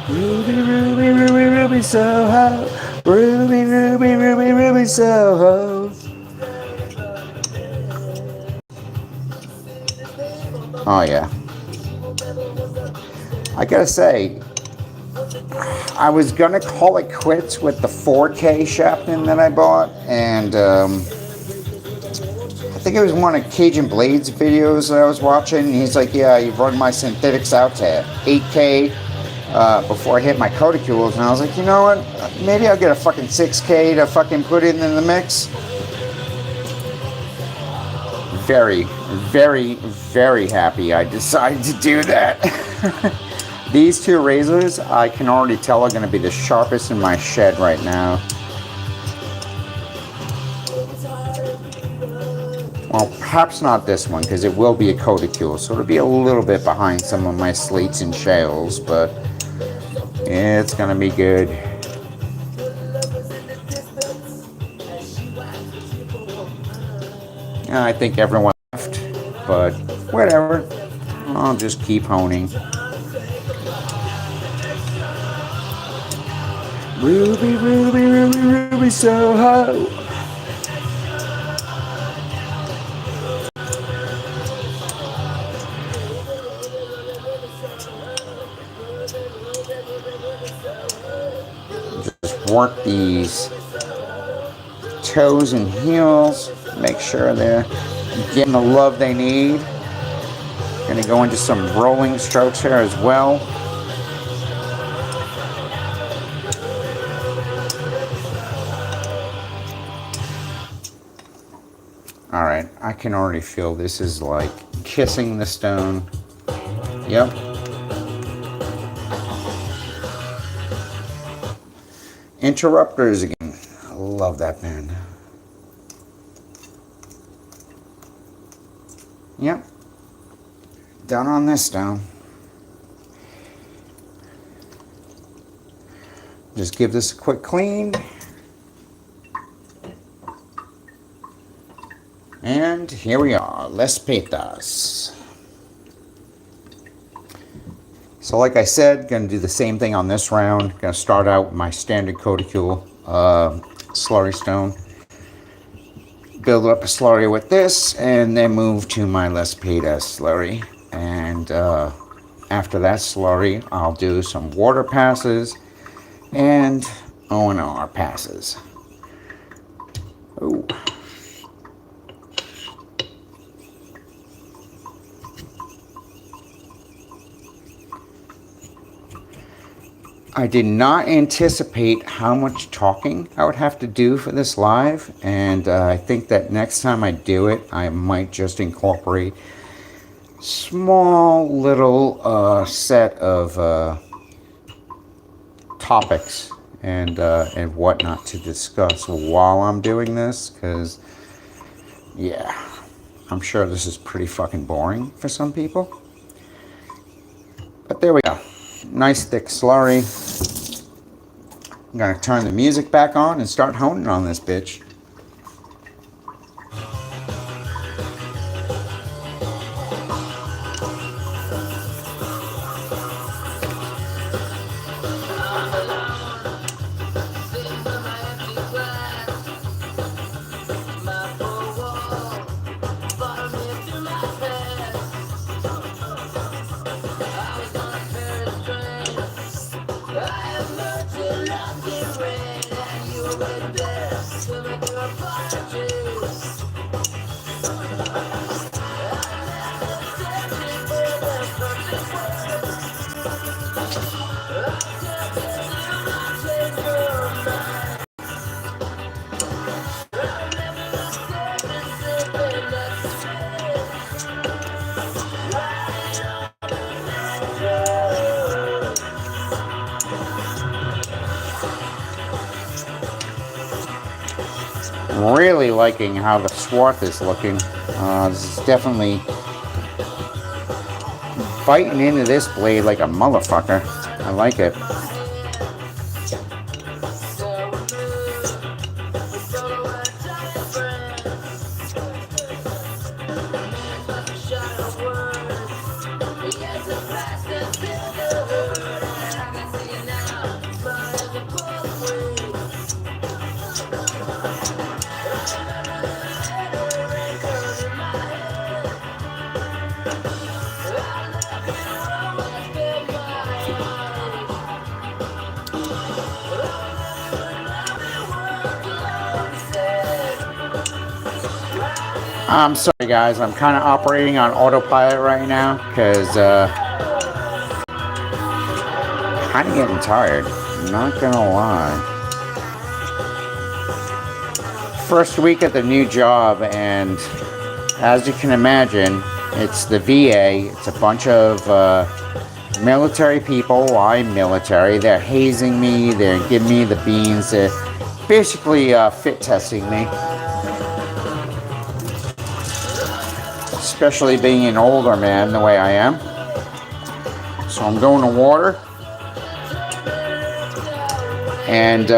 Ruby, Ruby, Ruby, Ruby, Soho. Ruby, Ruby, Ruby, Ruby, Soho. Oh, yeah. I gotta say, I was gonna call it quits with the 4K Shapton that I bought, and I think it was one of Cajun Blades videos that I was watching. He's like, yeah, you've run my synthetics out to 8K before I hit my Codicules. And I was like, you know what? Maybe I'll get a fucking 6K to fucking put in the mix. Very, very, very happy I decided to do that. These two razors, I can already tell, are going to be the sharpest in my shed right now. Well, perhaps not this one, because it will be a Codicule, so it'll be a little bit behind some of my slates and shales, but it's gonna be good. I think everyone left, but whatever. I'll just keep honing. Ruby, Ruby, Ruby, Ruby, Soho. Work these toes and heels, make sure they're getting the love they need. Gonna go into some rolling strokes here as well. Alright, I can already feel this is like kissing the stone. Yep. Interrupters again. I love that band. Yep. Done on this stone. Just give this a quick clean. And here we are, Les Petas. So like I said, gonna do the same thing on this round. Gonna start out with my standard Codicule slurry stone. Build up a slurry with this, and then move to my Les Petas slurry. And after that slurry, I'll do some water passes and O&R passes. Ooh. I did not anticipate how much talking I would have to do for this live, and I think that next time I do it, I might just incorporate small little set of topics and whatnot to discuss while I'm doing this, because yeah, I'm sure this is pretty fucking boring for some people. But there we go. Nice thick slurry. I'm gonna turn the music back on and start honing on this bitch. Really liking how the swarth is looking. This is definitely biting into this blade like a motherfucker. I like it. I'm sorry guys, I'm kind of operating on autopilot right now because kind of getting tired, not gonna lie. First week at the new job, and as you can imagine, it's the VA. It's a bunch of military people. I'm military. They're hazing me, they're giving me the beans, they're basically fit testing me. Especially being an older man the way I am. So I'm going to water. And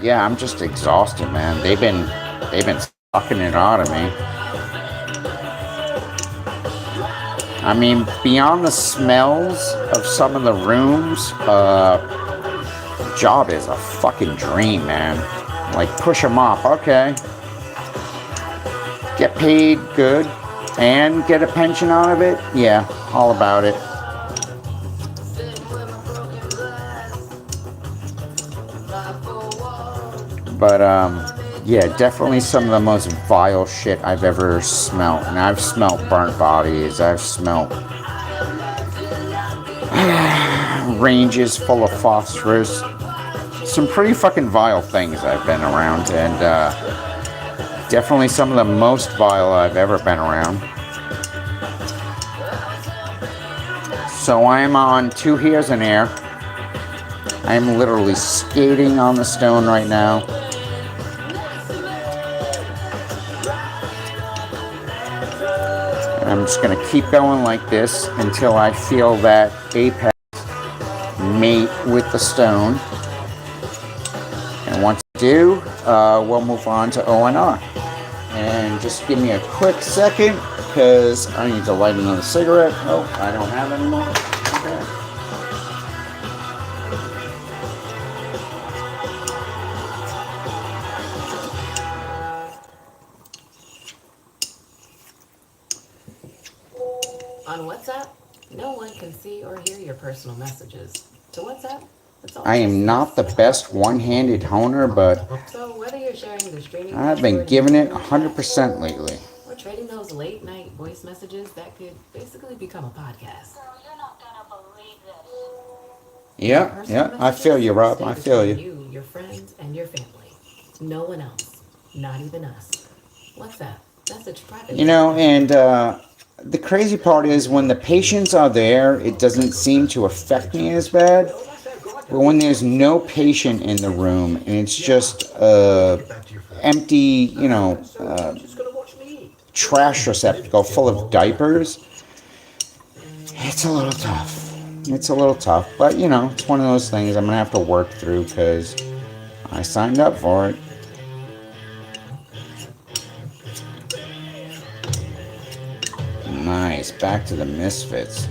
yeah, I'm just exhausted, man. They've been sucking it out of me. I mean, beyond the smells of some of the rooms, the job is a fucking dream, man. Like, push them off, okay. Get paid good. And get a pension out of it? Yeah, all about it. But, yeah, definitely some of the most vile shit I've ever smelt. And I've smelt burnt bodies. I've smelt ranges full of phosphorus. Some pretty fucking vile things I've been around. And, Definitely some of the most vile I've ever been around. So I am on 2 heres in air. I am literally skating on the stone right now. And I'm just going to keep going like this until I feel that apex mate with the stone. And once I do, we'll move on to ONR. And just give me a quick second because I need to light another cigarette. Oh, I don't have any more. Okay. On WhatsApp, no one can see or hear your personal messages. To WhatsApp, it's all I am not the best one-handed honer, but So whether you're sharing the streaming I've been password giving it in 100% lately. or trading those late night voice messages that could basically become a podcast. You're not gonna believe this. Yeah, Personal yeah, I feel you, Rob. stay I feel between you. You, your friends, and your family. No one else. Not even us. WhatsApp. Message privately. You know, and the crazy part is when the patients are there, it doesn't seem to affect me as bad. But when there's no patient in the room and it's just empty, trash receptacle full of diapers, it's a little tough. It's a little tough. But, it's one of those things I'm going to have to work through because I signed up for it. Nice. Back to the Misfits.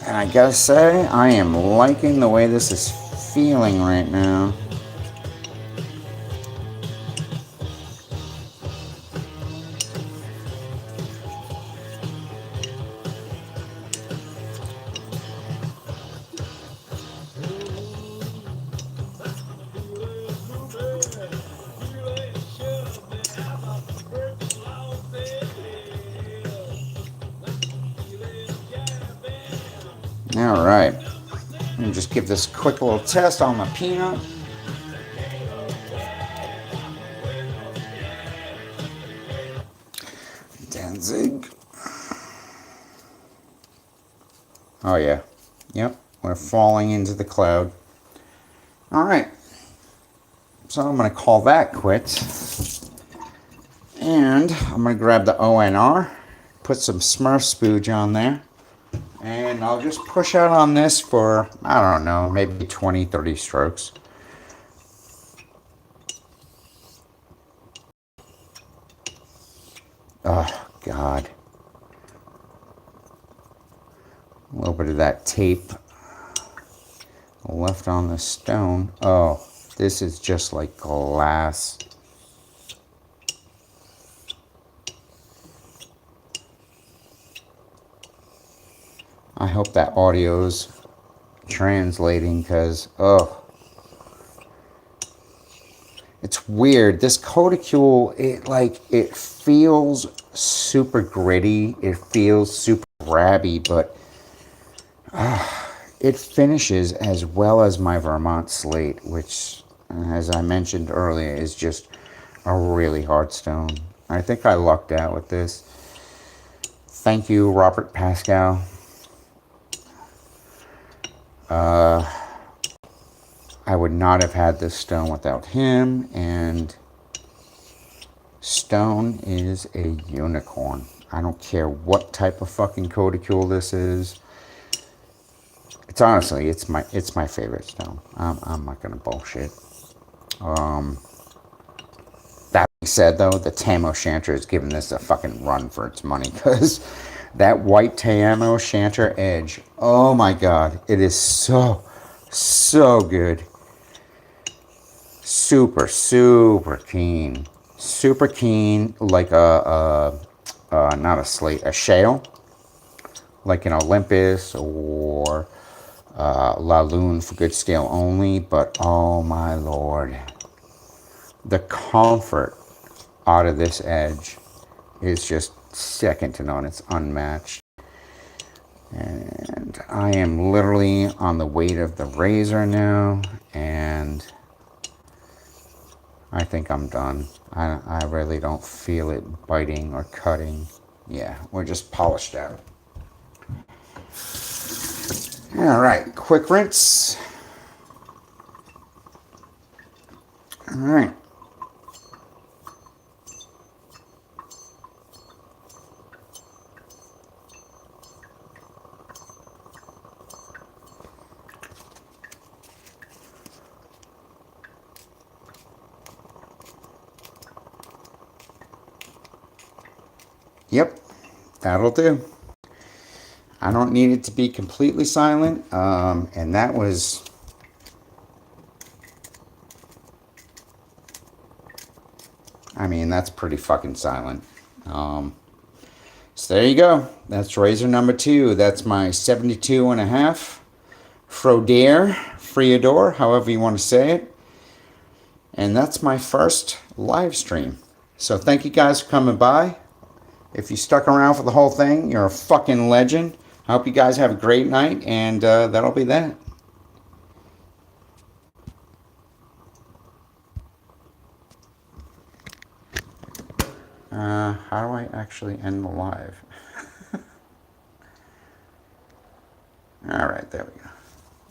And I gotta say, I am liking the way this is feeling right now. All right. Let me just give this a quick little test on the peanut. Danzig. Oh, yeah. Yep. We're falling into the cloud. All right. So I'm going to call that quits. And I'm going to grab the ONR, put some Smurf spooge on there. And I'll just push out on this for, I don't know, maybe 20, 30 strokes. Oh, God. A little bit of that tape left on the stone. Oh, this is just like glass. I hope that audio's translating because, it's weird. This Codicule, it feels super gritty. It feels super grabby, but it finishes as well as my Vermont Slate, which, as I mentioned earlier, is just a really hard stone. I think I lucked out with this. Thank you, Robert Pascal. I would not have had this stone without him, and stone is a unicorn. I don't care what type of fucking Codicule this is. It's honestly, it's my favorite stone. I'm not gonna bullshit. That being said, though, the Tam O'Shanter is giving this a fucking run for its money because that white Tam O'Shanter edge, oh my god, it is so good. Super keen. Super keen, like not a slate, a shale. Like an Olympus or La Lune for good scale only. But oh my lord. The comfort out of this edge is just second to none. It's unmatched. And I am literally on the weight of the razor now. And I think I'm done. I really don't feel it biting or cutting. Yeah, we're just polished out. All right, quick rinse. All right. Yep, that'll do. I don't need it to be completely silent, and that was... I mean, that's pretty fucking silent. So there you go. That's razor number 2. That's my 72 and a half Freodore, however you want to say it. And that's my first live stream. So thank you guys for coming by. If you stuck around for the whole thing, you're a fucking legend. I hope you guys have a great night, and that'll be that. How do I actually end the live? All right, there we go.